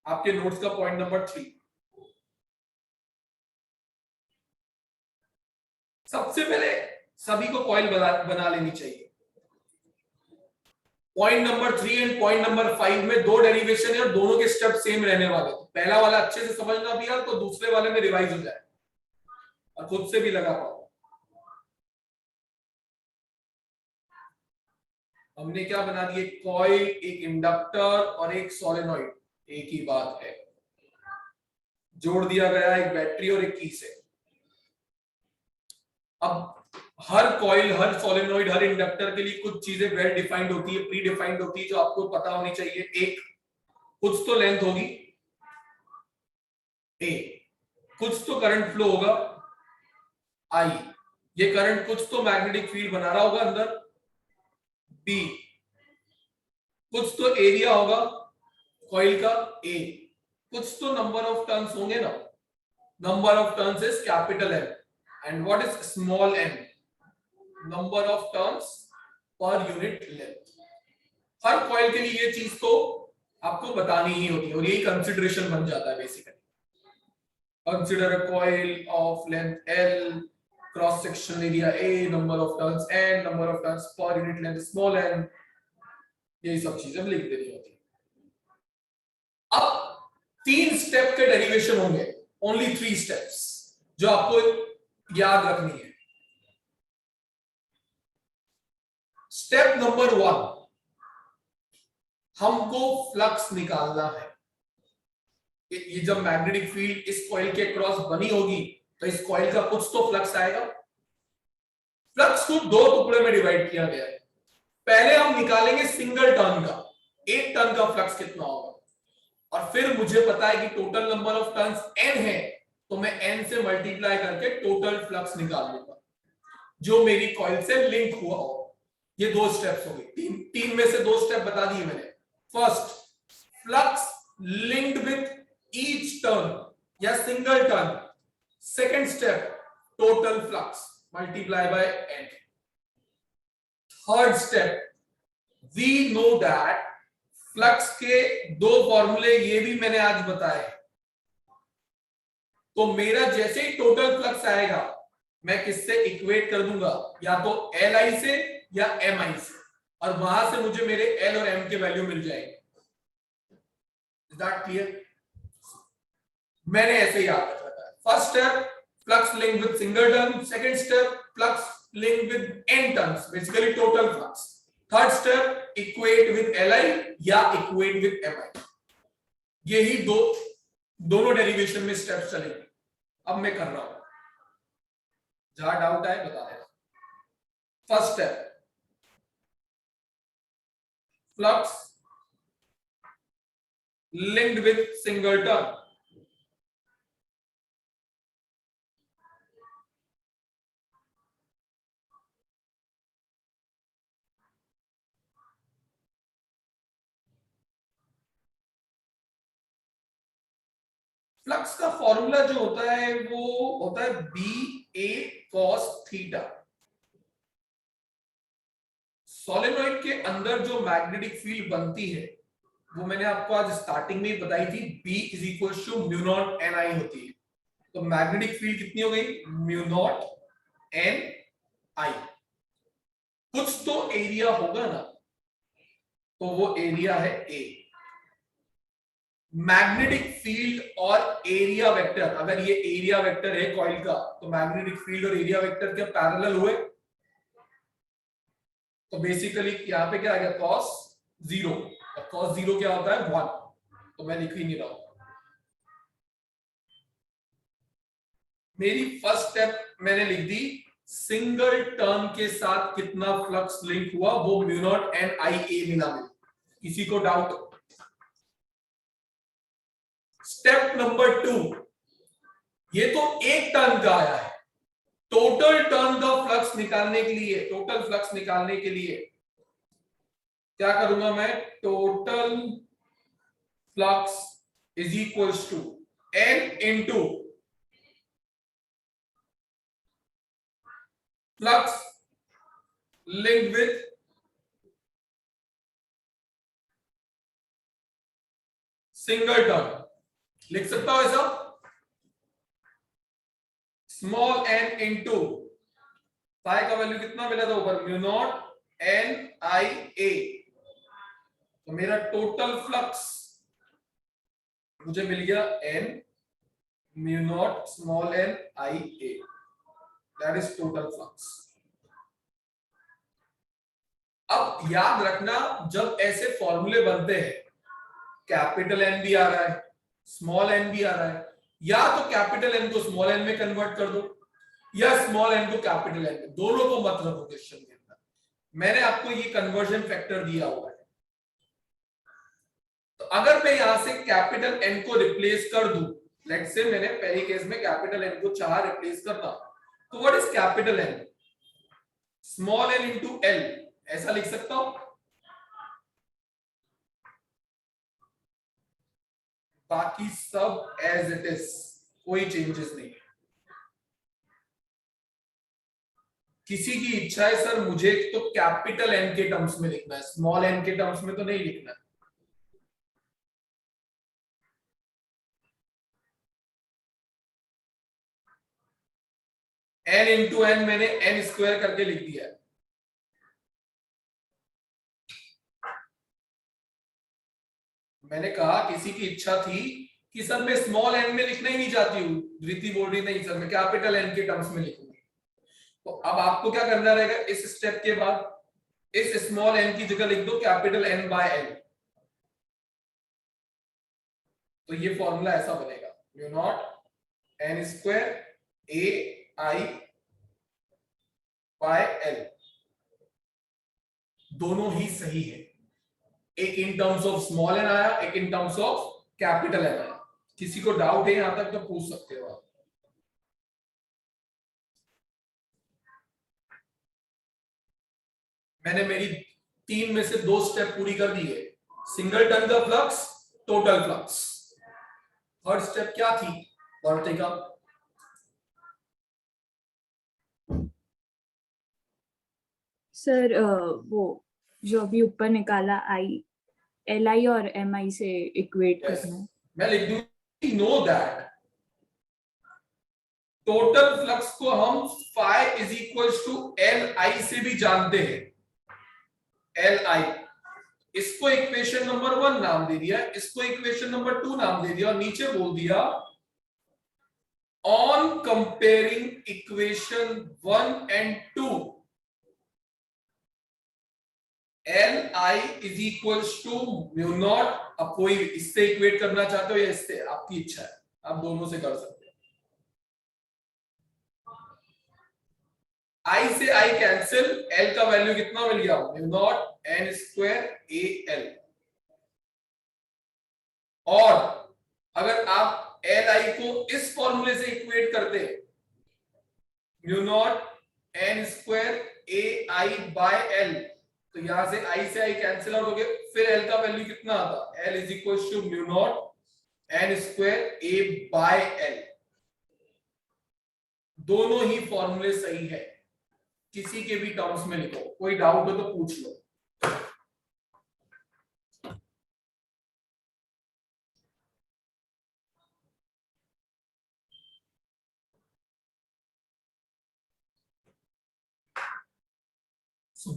आपके नोट्स का पॉइंट नंबर 3। सबसे पहले सभी को कॉइल बना लेनी चाहिए। Point number 3 and point number 5 में 2 डेरिवेशन है और दोनों के स्टेप सेम रहने वाले, तो पहला वाला अच्छे से समझना भी तो दूसरे वाले में रिवाइज हो जाए और खुद से भी लगा पाओ। हमने क्या बना दिए, कॉइल, एक इंडक्टर और एक सोलेनॉइड, एक ही बात है। जोड़ दिया गया एक बैटरी और एक की से। अब हर कॉइल, हर सोलेनॉइड, हर इंडक्टर के लिए कुछ चीजें वेल डिफाइंड होती है, प्री डिफाइंड होती है, जो आपको पता होनी चाहिए। एक कुछ तो लेंथ होगी ए, कुछ तो करंट फ्लो होगा आई, ये करंट कुछ तो मैग्नेटिक फील्ड बना रहा होगा अंदर बी, कुछ तो एरिया होगा कॉइल का ए, कुछ तो नंबर ऑफ टर्न्स होंगे ना, number of turns is capital M and what is small M, number of turns per unit length. हर कॉइल के लिए ये चीज तो आपको बतानी ही होती है और यही कंसीडरेशन बन जाता है basically. Consider a coil of length L, cross section area A, number of turns N, number of turns per unit length small n, यही सब चीजें लिख देनी होती है। अब 3 स्टेप के डेरिवेशन होंगे, ओनली 3 स्टेप्स जो आपको याद रखनी है। स्टेप नंबर 1, हमको फ्लक्स निकालना है। ये जब मैग्नेटिक फील्ड इस कॉइल के क्रॉस बनी होगी तो इस कॉइल का कुछ तो फ्लक्स आएगा। फ्लक्स को 2 टुकड़े में डिवाइड किया गया है। पहले हम निकालेंगे सिंगल टर्न का, 1 टर्न का फ्लक्स कितना होगा, और फिर मुझे पता है कि total number of turns n है, तो मैं n से मल्टीप्लाई करके टोटल फ्लक्स निकाल लूंगा जो मेरी कॉइल से लिंक हुआ हो। ये 2 स्टेप्स हो गए, तीन में से 2 स्टेप बता दिए मैंने। First, flux linked with each turn या single turn. Second step, total flux multiply by n। Third step, we know that flux के 2 फॉर्मूले ये भी मैंने आज बताए। तो मेरा जैसे ही टोटल फ्लक्स आएगा मैं किससे इक्वेट कर दूंगा, या तो Li से या Mi से, और वहां से मुझे मेरे L और M के वैल्यू मिल जाएंगे। Is that clear? मैंने ऐसे याद रखा था। First step, flux link with single turn. Second step, flux link with n turns, basically total flux. Third step, equate with Li या इक्वेट विद Mi। यही दोनों डेरिवेशन में स्टेप्स चलेंगे। अब मैं कर रहा हूं, जहां डाउट आए बता देना। First step, flux linked with single turn. Flux का फॉर्मूला जो होता है वो होता है BA cos थीटा। सोलेनोइड के अंदर जो मैग्नेटिक फील्ड बनती है वो मैंने आपको आज स्टार्टिंग में ही बताई थी, B is equal to mu naught NI होती है। तो मैग्नेटिक फील्ड कितनी हो गई, म्यू नॉट NI। कुछ तो एरिया होगा ना, तो वो एरिया है A। मैग्नेटिक फील्ड और एरिया वेक्टर, अगर ये एरिया वेक्टर है कॉइल का, तो मैग्नेटिक फील्ड और एरिया वेक्टर क्या पैरेलल हुए? तो बेसिकली यहां पे क्या आ गया, cos 0। और cos 0 क्या होता है, 1। तो मैं लिख ही नहीं रहा हूं। मेरी फर्स्ट स्टेप मैंने लिख दी, सिंगल टर्न के साथ कितना फ्लक्स लिंक हुआ वो म्यू नॉट NIA मिला मुझे। किसी को डाउट? स्टेप नंबर 2, ये तो 1 टर्न का आया है। टोटल टर्न का फ्लक्स निकालने के लिए, टोटल फ्लक्स निकालने के लिए क्या करूंगा मैं, total flux is equals to N into flux linked with single turn. लिख सकता हूं ऐसा, स्मॉल n इंटू पाई का वैल्यू कितना मिला था ऊपर, म्यू नॉट NIA। तो मेरा टोटल फ्लक्स मुझे मिल गया n mu naught small n IA, that is total flux. अब याद रखना, जब ऐसे फॉर्मूले बनते हैं, कैपिटल N भी आ रहा है, स्मॉल n भी आ रहा है, या तो कैपिटल N को स्मॉल n में कन्वर्ट कर दो या स्मॉल n को कैपिटल N में, दोनों को मत रखो क्वेश्चन के अंदर। मैंने आपको ये कन्वर्जन फैक्टर दिया हुआ है। तो अगर मैं यहां से कैपिटल N को रिप्लेस कर दूं, लेट्स से मैंने पहले केस में कैपिटल N को चाह रिप्लेस करना, तो what is capital N, small n into L, ऐसा लिख सकता हूं। बाकी सब एज इट इज, कोई चेंजेस नहीं है। किसी की इच्छा है सर मुझे तो कैपिटल N के टर्म्स में लिखना है, स्मॉल n के टर्म्स में तो नहीं लिखना। n इंटू n मैंने n स्क्वायर करके लिख दिया है। मैंने कहा किसी की इच्छा थी कि सर मैं स्मॉल एन में लिखना ही नहीं चाहती हूँ, धृति बोल रही नहीं सर मैं कैपिटल एन के टर्म्स में लिखूंगी। तो अब आपको क्या करना रहेगा, इस स्टेप के बाद इस स्मॉल एन की जगह लिख दो कैपिटल एन बाय एन। तो ये फॉर्मूला ऐसा बनेगा, mu naught N square A I by L. दोनों ही सही है, एक in terms of small N आया, एक in terms of capital N आया। किसी को डाउट है यहां तक तो पूछ सकते हो आप। मैंने मेरी 3 में से 2 स्टेप पूरी कर दी है, सिंगल टर्न का flux, total flux. Third step क्या थी वर्टिका? सर वो जो अभी ऊपर निकाला एल आई और एम आई से इक्वेट करना है। मैं लिख दूं नो दैट टोटल फ्लक्स को हम phi is equals to L I से भी जानते हैं, एल आई। इसको इक्वेशन नंबर 1 नाम दे दिया, इसको इक्वेशन नंबर 2 नाम दे दिया और नीचे बोल दिया on comparing equation 1 and 2 L I is equals to mu naught. अब कोई इससे इक्वेट करना चाहते हो या इससे, आपकी इच्छा है, आप दोनों से कर सकते हो। आई से आई कैंसिल, एल का वैल्यू कितना मिल गया, mu naught N square A L. और अगर आप एल आई को इस फॉर्मूले से इक्वेट करते हैं, mu naught N square A I by L, तो यहां से आई कैंसिल आउट हो गए, फिर एल का वैल्यू कितना आता, L is equal to mu naught N square A by L. दोनों ही फॉर्मूले सही है, किसी के भी टर्म्स में लिखो, कोई डाउट हो तो पूछ लो।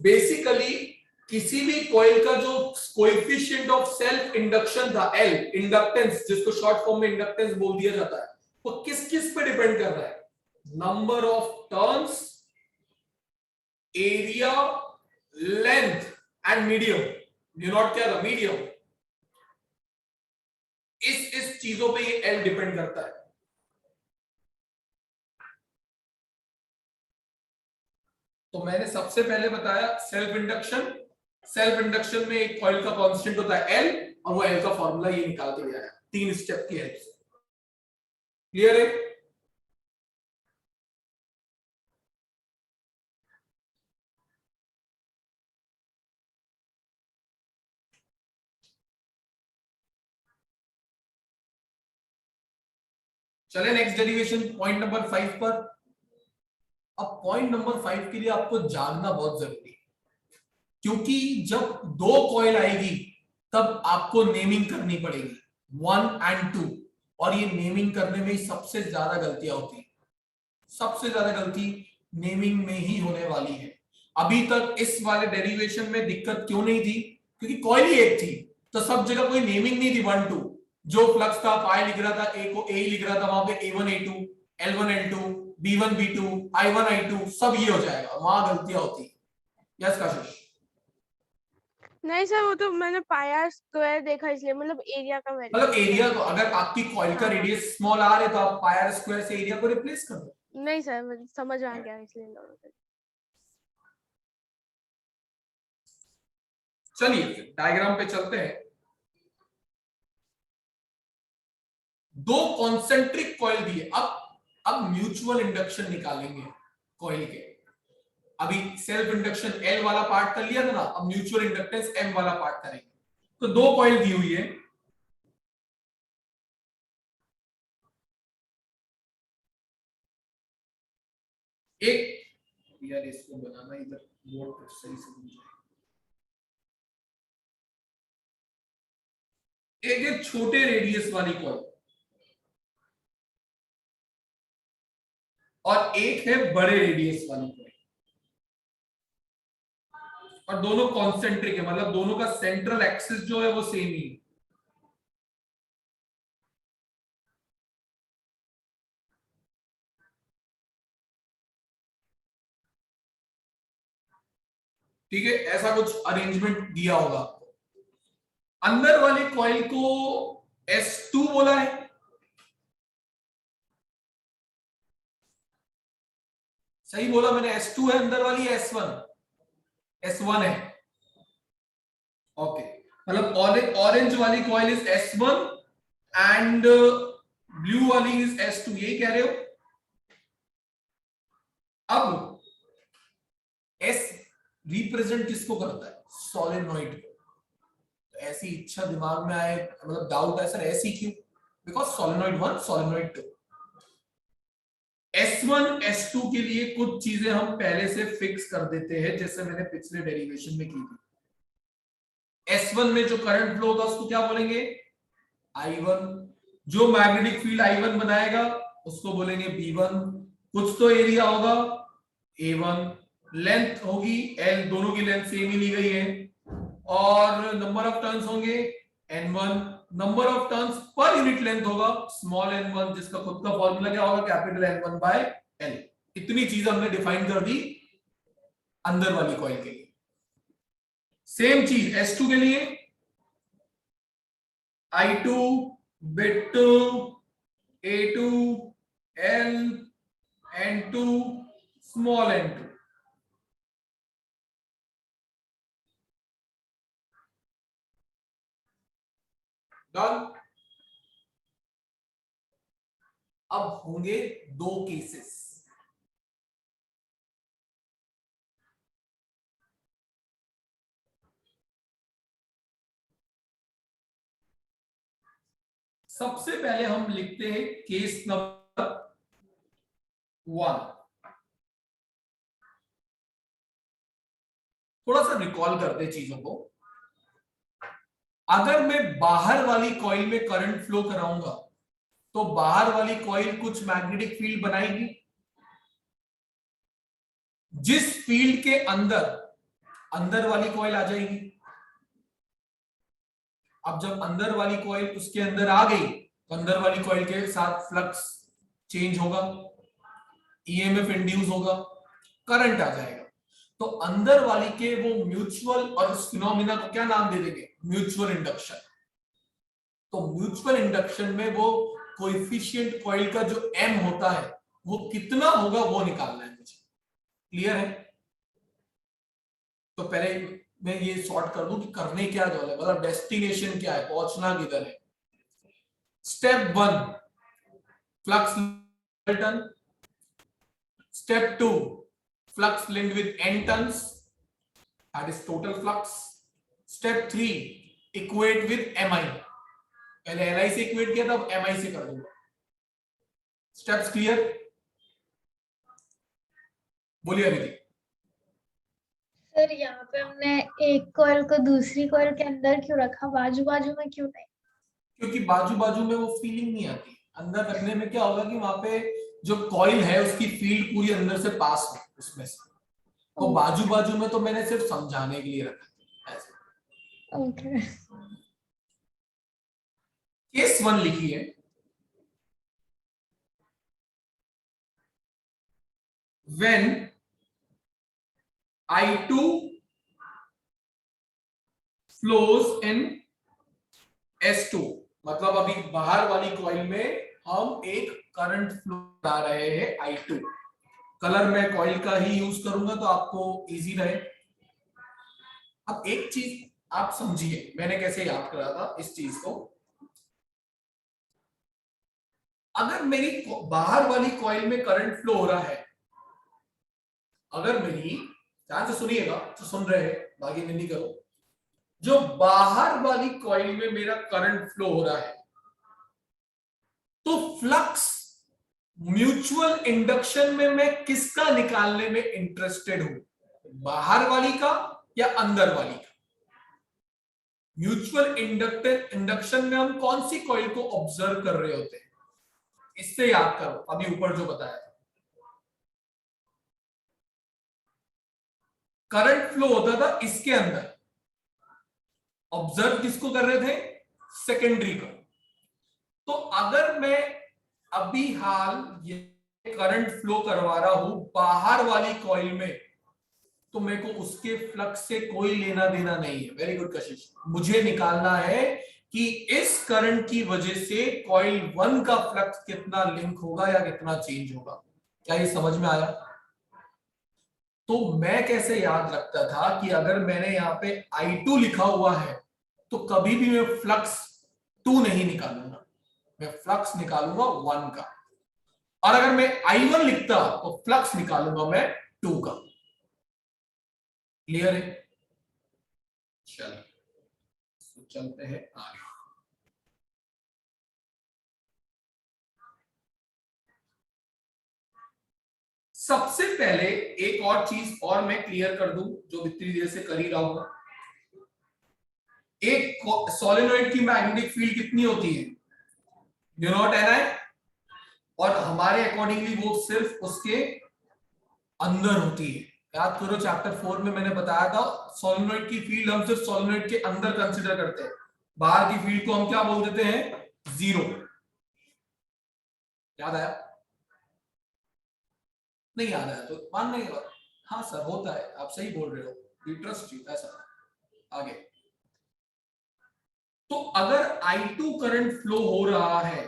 बेसिकली किसी भी कॉइल का जो कोएफिशिएंट ऑफ सेल्फ इंडक्शन था एल, इंडक्टेंस जिसको शॉर्ट फॉर्म में इंडक्टेंस बोल दिया जाता है, वो किस किस पे डिपेंड कर रहा है, number of turns, area, length and medium. Mu naught क्या था, मीडियम। इस चीजों पे ये एल डिपेंड करता है। तो मैंने सबसे पहले बताया सेल्फ इंडक्शन। सेल्फ इंडक्शन में एक कॉइल का कांस्टेंट होता है एल, और वो एल का फॉर्मूला ये निकाल के दिया है 3 स्टेप की हेल्प से। क्लियर है? चले नेक्स्ट डेरिवेशन, पॉइंट नंबर 5 पर। अब पॉइंट नंबर 5 के लिए आपको जानना बहुत जरूरी है, क्योंकि जब 2 कॉइल आएगी तब आपको नेमिंग करनी पड़ेगी 1 एंड 2, और ये नेमिंग करने में सबसे ज्यादा गलतियां होती है। सबसे ज्यादा गलती नेमिंग में ही होने वाली है। अभी तक इस वाले डेरिवेशन में दिक्कत क्यों नहीं थी, क्योंकि कॉइल ही एक थी, तो सब जगह कोई नेमिंग नहीं थी 1 2। जो फ्लक्स था पाई लिख रहा था, ए को ए लिख रहा था, वहां पे A1 A2 L1 L2 B1 B2 I1 I2 सब ये हो जाएगा, वहां गलतियां होती है। यस काशिश? नहीं सर, वो तो मैंने पाया स्क्वायर देखा इसलिए, मतलब एरिया का वैल्यू। मतलब एरिया को, अगर आपकी कॉइल का रेडियस स्मॉल आ रहा है तो आप पाई स्क्वायर से एरिया को रिप्लेस कर दो। नहीं सर, मुझे समझ आ गया इसलिए। चलिए फिर डायग्राम पे चलते हैं। 2 कॉन्सेंट्रिक कॉइल दिए। अब म्यूचुअल इंडक्शन निकालेंगे कॉइल के। अभी सेल्फ इंडक्शन L वाला पार्ट कर लिया था ना, अब म्यूचुअल इंडक्टेंस M वाला पार्ट करेंगे। तो 2 कॉइल दी हुई है, एक यार इसको बनाना इधर बोर्ड पर सही से बन जाए। एक है छोटे रेडियस वाली कॉइल और एक है बड़े रेडियस वाली कॉइल, और दोनों कॉन्सेंट्रिक है, मतलब दोनों का सेंट्रल एक्सिस जो है वो सेम ही है। ठीक है, ऐसा कुछ अरेंजमेंट दिया होगा आपको। अंदर वाले कॉइल को S2 बोला है, सही बोला मैंने, S2 है अंदर वाली, S1 S1 है। ओके, मतलब ऑरेंज वाली coil is S1 and blue वाली इज S2, यही कह रहे हो। अब S रिप्रेजेंट किसको करता है? सोलेनोइड को। तो ऐसी इच्छा दिमाग में आए, मतलब डाउट है सर ऐसी क्यों? Because solenoid 1 solenoid 2। S1 S2 के लिए कुछ चीजें हम पहले से फिक्स कर देते हैं, जैसे मैंने पिछले डेरिवेशन में की थी। S1 में जो करंट फ्लो होगा उसको क्या बोलेंगे? I1। जो मैग्नेटिक फील्ड I1 बनाएगा उसको बोलेंगे B1। कुछ तो एरिया होगा A1, लेंथ होगी L, दोनों की लेंथ सेम ही ली गई है, और नंबर ऑफ टर्न्स होंगे N1। Number of turns per unit length होगा स्मॉल n1, जिसका खुद का फॉर्मूला क्या होगा? Capital N1 by L। इतनी चीज हमने डिफाइन कर दी अंदर वाली कॉइल के लिए। सेम चीज S2 के लिए, I2 bit 2 A2 L N2 small n2। Done. अब होंगे दो केसेस। सबसे पहले हम लिखते हैं केस नंबर 1। थोड़ा सा रिकॉल करते चीजों को। अगर मैं बाहर वाली कॉइल में करंट फ्लो कराऊंगा तो बाहर वाली कॉइल कुछ मैग्नेटिक फील्ड बनाएगी, जिस फील्ड के अंदर अंदर वाली कॉइल आ जाएगी। अब जब अंदर वाली कॉइल उसके अंदर आ गई तो अंदर वाली कॉइल के साथ फ्लक्स चेंज होगा, ईएमएफ इंड्यूस होगा, करंट आ जाएगा। तो अंदर वाली के वो म्यूचुअल, और इस फिनोमिना को क्या नाम दे देंगे? Mutual induction. तो म्यूचुअल इंडक्शन में वो कोएफिशिएंट कॉइल का जो m होता है वो कितना होगा वो निकालना है मुझे। क्लियर है? तो पहले मैं ये सॉर्ट कर दूं कि करने क्या जो है, मतलब डेस्टिनेशन क्या है, पहुंचना किधर है। Step 1 flux turn, step 2 flux linked with n turns, that is total flux. Step 3 equate with mi, पहले li से इक्वेट किया था, अब mi से कर दूंगा। Steps clear? बोलिए अदिति। सर यहाँ पे हमने एक कॉइल को दूसरी कॉइल के अंदर क्यों रखा, बाजू बाजू में क्यों नहीं? क्योंकि बाजू बाजू में वो फीलिंग नहीं आती। अंदर रखने में क्या होगा कि वहां पे जो कॉइल है उसकी फील्ड पूरी अंदर से पास हो उसमें से, तो बाजू बाजू में तो मैंने सिर्फ समझाने के लिए रखा ऐसे। ओके। केस 1 लिखी है, when I2 flows in S2, मतलब अभी बाहर वाली कॉइल में हम एक करंट फ्लो करा रहे हैं I2। कलर मैं कॉइल का ही यूज करूंगा तो आपको इजी रहे। अब एक चीज आप समझिए, मैंने कैसे याद करा था इस चीज को। अगर मेरी बाहर वाली कॉइल में करंट फ्लो हो रहा है, अगर मेरी, ध्यान से सुनिएगा तो सुन रहे हैं, बाकी नहीं करो, जो बाहर वाली कॉइल में मेरा करंट फ्लो हो रहा है तो फ्लक्स म्यूचुअल इंडक्शन में मैं किसका निकालने में इंटरेस्टेड हूं? बाहर वाली का या अंदर वाली का? म्यूचुअल इंडक्शन में हम कौन सी कॉइल को ऑब्जर्व कर रहे होते हैं? इससे याद करो अभी ऊपर जो बताया था। करंट फ्लो होता था इसके अंदर, ऑब्जर्व किसको कर रहे थे? सेकेंडरी को। तो अगर मैं अभी हाल ये करंट फ्लो करवा रहा हूं बाहर वाली कॉइल में, तो मेरे को उसके फ्लक्स से कोई लेना देना नहीं है। वेरी गुड कशिश। मुझे निकालना है कि इस करंट की वजह से कॉइल 1 का फ्लक्स कितना लिंक होगा या कितना चेंज होगा। क्या ये समझ में आया? तो मैं कैसे याद रखता था कि अगर मैंने यहाँ पे I2 लिखा हुआ है तो कभी भी मैं फ्लक्स 2 नहीं निकालूंगा, मैं फ्लक्स निकालूंगा 1 का। और अगर मैं I1 लिखता तो फ्लक्स निकालूंगा मैं 2 का। क्लियर है? चलिए तो चलते हैं आगे। सबसे पहले एक और चीज और मैं क्लियर कर दूं जो इतनी देर से कर ही रहा हूं। एक सोलेनोइड की मैग्नेटिक फील्ड कितनी होती है? म्यू नॉट Ni, और हमारे अकॉर्डिंगली वो सिर्फ उसके अंदर होती है। याद करो चैप्टर 4 में मैंने बताया था सोलेनोइड की फील्ड हम सिर्फ सोलेनोइड के अंदर कंसीडर करते हैं, बाहर की फील्ड को हम क्या बोल देते हैं? जीरो। याद आया? नहीं याद आया तो मान नहीं। हाँ सर होता है, आप सही बोल रहे हो, वी ट्रस्ट यू। ऐसा आगे। तो अगर I2 करंट फ्लो हो रहा है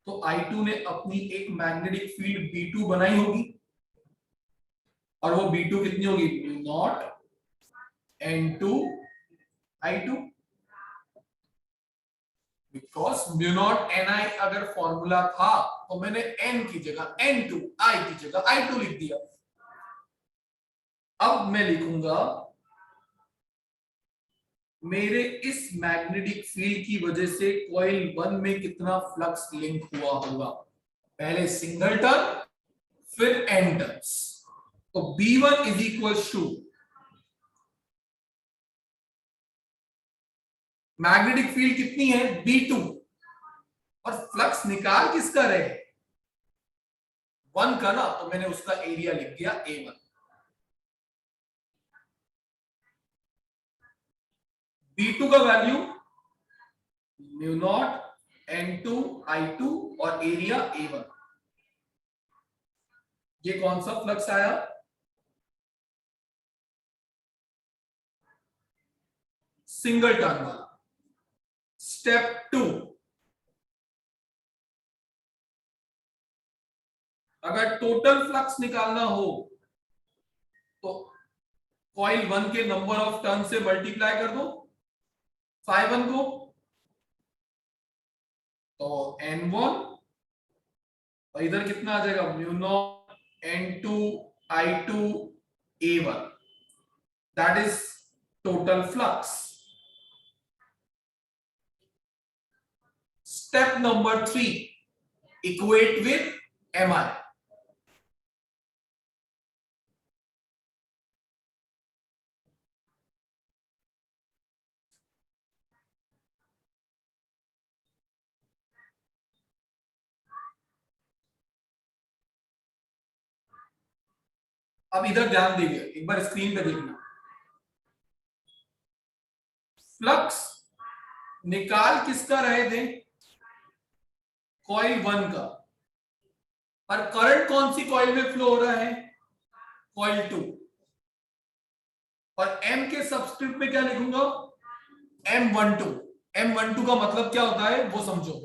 तो I2 ने अपनी एक मैग्नेटिक फील्ड B2 बनाई होगी, और वो B2 कितनी होगी? Mu naught N2 I2। Because mu naught Ni अगर फॉर्मूला था तो मैंने N की जगह N2, I की जगह I2 लिख दिया। अब मैं लिखूंगा मेरे इस मैग्नेटिक फील्ड की वजह से कॉइल 1 में कितना फ्लक्स लिंक हुआ होगा। पहले सिंगल टर्न फिर N टर्न्स। तो B1 is equal to magnetic field कितनी है? B2, और फ्लक्स निकाल किसका रहे? 1 का ना, तो मैंने उसका एरिया लिख दिया A1। B2 का value mu naught N2 I2 और एरिया A1। ये कौन सा फ्लक्स आया? सिंगल टर्न वाला। स्टेप 2, अगर टोटल फ्लक्स निकालना हो तो कॉइल 1 के नंबर ऑफ टर्न से मल्टीप्लाई कर दो 5 को, तो N1, और इधर कितना आ जाएगा? Mu naught N2 I2 A1, that is total flux. Step number 3, equate with Mi। अब इधर ध्यान दीजिए, एक बार स्क्रीन पे देखना। फ्लक्स निकाल किसका रहे थे? कॉइल 1 का। पर करंट कौन सी कॉइल में फ्लो हो रहा है? कॉइल 2। और M के सब्स्क्रिप्ट में क्या लिखूंगा? M12। M12 का मतलब क्या होता है वो समझो।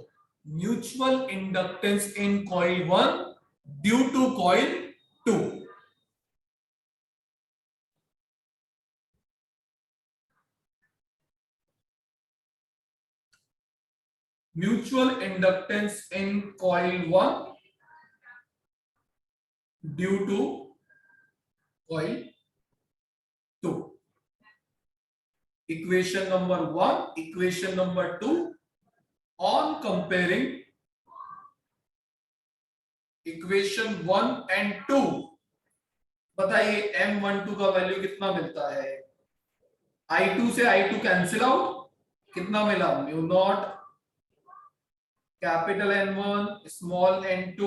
Mutual inductance in coil 1 due to coil 2। Mutual inductance in coil 1 due to coil 2। Equation number 1, equation number 2, on comparing equation 1 and 2, बताइए M12 का वैल्यू कितना मिलता है? I2 से I2 कैंसिल आउट, कितना मिला? Mu naught capital N1 small N2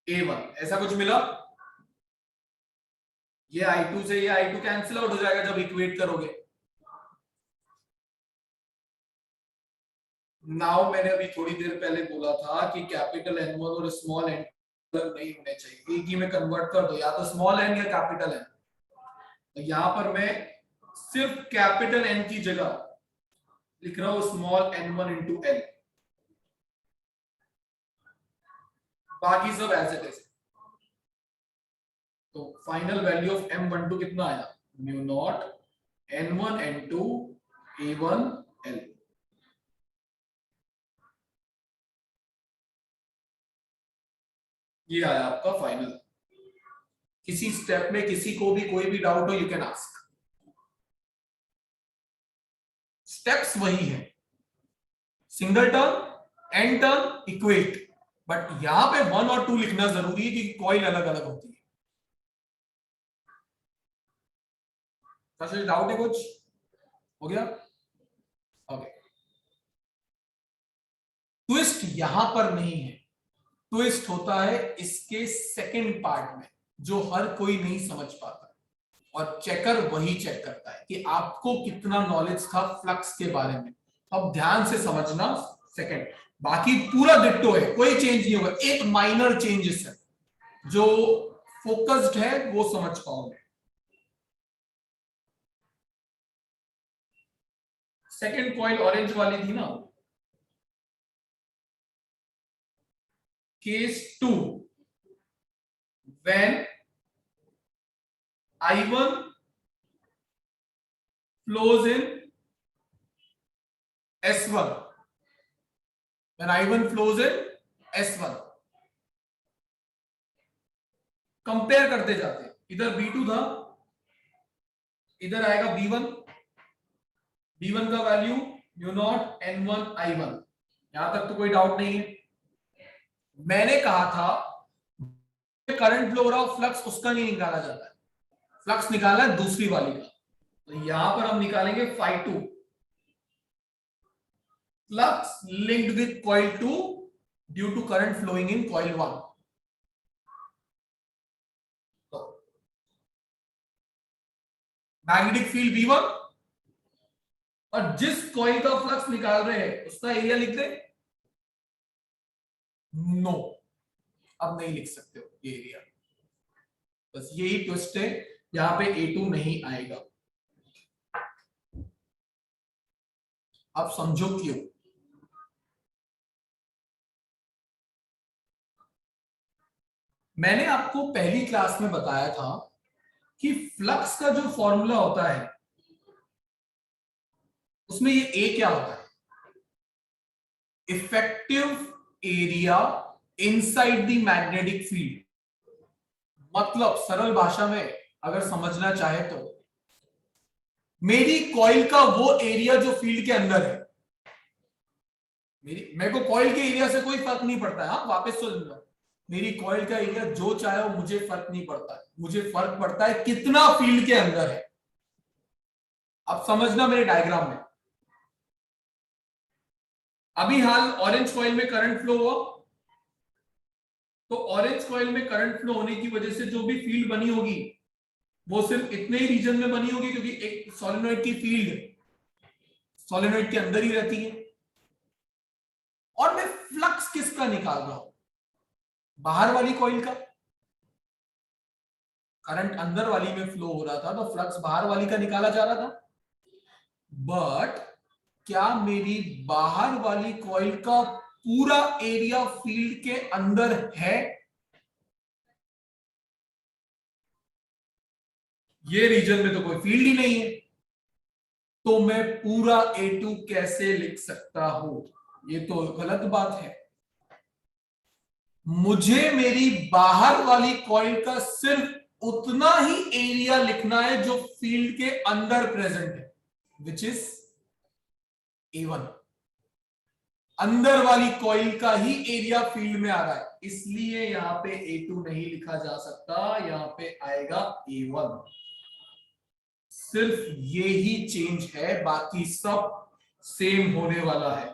A1, ऐसा कुछ मिला। ये I2 से ये I2 कैंसिल आउट हो जाएगा जब इक्वेट करोगे। नाउ मैंने अभी थोड़ी देर पहले बोला था कि कैपिटल N1 और स्मॉल N2 नहीं होने चाहिए, एक ही में कन्वर्ट कर दो, या तो स्मॉल एन या कैपिटल एन। तो यहां पर मैं सिर्फ कैपिटल एन की जगह लिख रहा हूं स्मॉल n1 इंटू एन, बाकी सब एज इट इज। तो फाइनल वैल्यू ऑफ M12 कितना आया, mu naught n1 n2 a1 l। ये आया आपका फाइनल। किसी स्टेप में किसी को भी कोई भी डाउट हो, यू कैन आस्क। स्टेप्स वही है, single term, N term, equate, but यहां पे 1 और 2 लिखना जरूरी है क्योंकि कॉइल अलग अलग होती है। डाउट है कुछ? हो गया? ओके। ट्विस्ट यहां पर नहीं है, ट्विस्ट होता है इसके सेकंड पार्ट में, जो हर कोई नहीं समझ पाता, और चेकर वही चेक करता है कि आपको कितना नॉलेज था फ्लक्स के बारे में। अब ध्यान से समझना सेकंड, बाकी पूरा डिट्टो है, कोई चेंज नहीं होगा, एक माइनर चेंजेस है, जो फोकस्ड है वो समझ पाओगे। सेकंड कॉइल ऑरेंज वाली थी ना, case 2, when I1 flows in S1, when I1 flows in S1, compare करते जाते, इधर B2 था, इधर आएगा B1, B1 का value mu naught N1 I1। यहां तक तो कोई डाउट नहीं है। मैंने कहा था करंट फ्लो हो रहा हो, फ्लक्स उसका नहीं निकाला जाता है, फ्लक्स निकाला है दूसरी वाली का। तो यहां पर हम निकालेंगे phi2, flux linked with coil 2 due to current flowing in coil 1। तो मैग्नेटिक फील्ड V1, और जिस कॉइल का फ्लक्स निकाल रहे हैं उसका एरिया लिख दे। नो, अब नहीं लिख सकते हो ये एरिया, बस यही ट्विस्ट है, यहां पे A2 नहीं आएगा। अब समझो क्यों। मैंने आपको पहली क्लास में बताया था कि फ्लक्स का जो फॉर्मूला होता है उसमें ये A क्या होता है, effective area inside the magnetic field. मतलब सरल भाषा में अगर समझना चाहे तो मेरी कॉइल का वो एरिया जो फील्ड के अंदर है, मेरे को कॉइल के एरिया से कोई फर्क नहीं पड़ता है। हाँ, वापस तो दूंगा, मेरी कॉइल का एरिया जो चाहे वो मुझे फर्क नहीं पड़ता है, मुझे फर्क पड़ता है कितना फील्ड के अंदर है। अब समझना मेरे डायग्राम में, अभी हाल ऑरेंज कॉइल में करंट फ्लो हुआ, तो ऑरेंज कॉइल में करंट फ्लो होने की वजह से जो भी फील्ड बनी होगी वो सिर्फ इतने ही रीजन में बनी होगी, क्योंकि एक सोलेनोइड की फील्ड सोलेनोइड के अंदर ही रहती है। और मैं फ्लक्स किसका निकाल रहा हूं, बाहर वाली कॉइल का। करंट अंदर वाली में फ्लो हो रहा था तो फ्लक्स बाहर वाली का निकाला जा रहा था, बट क्या मेरी बाहर वाली कॉइल का पूरा एरिया फील्ड के अंदर है? ये रीजन में तो कोई फील्ड ही नहीं है, तो मैं पूरा A2 कैसे लिख सकता हूं? ये तो गलत बात है। मुझे मेरी बाहर वाली कॉइल का सिर्फ उतना ही एरिया लिखना है जो फील्ड के अंदर प्रेजेंट है, विच इज A1। अंदर वाली कॉइल का ही एरिया फील्ड में आ रहा है, इसलिए यहां पे A2 नहीं लिखा जा सकता, यहां पे आएगा A1। सिर्फ ये ही चेंज है, बाकी सब सेम होने वाला है।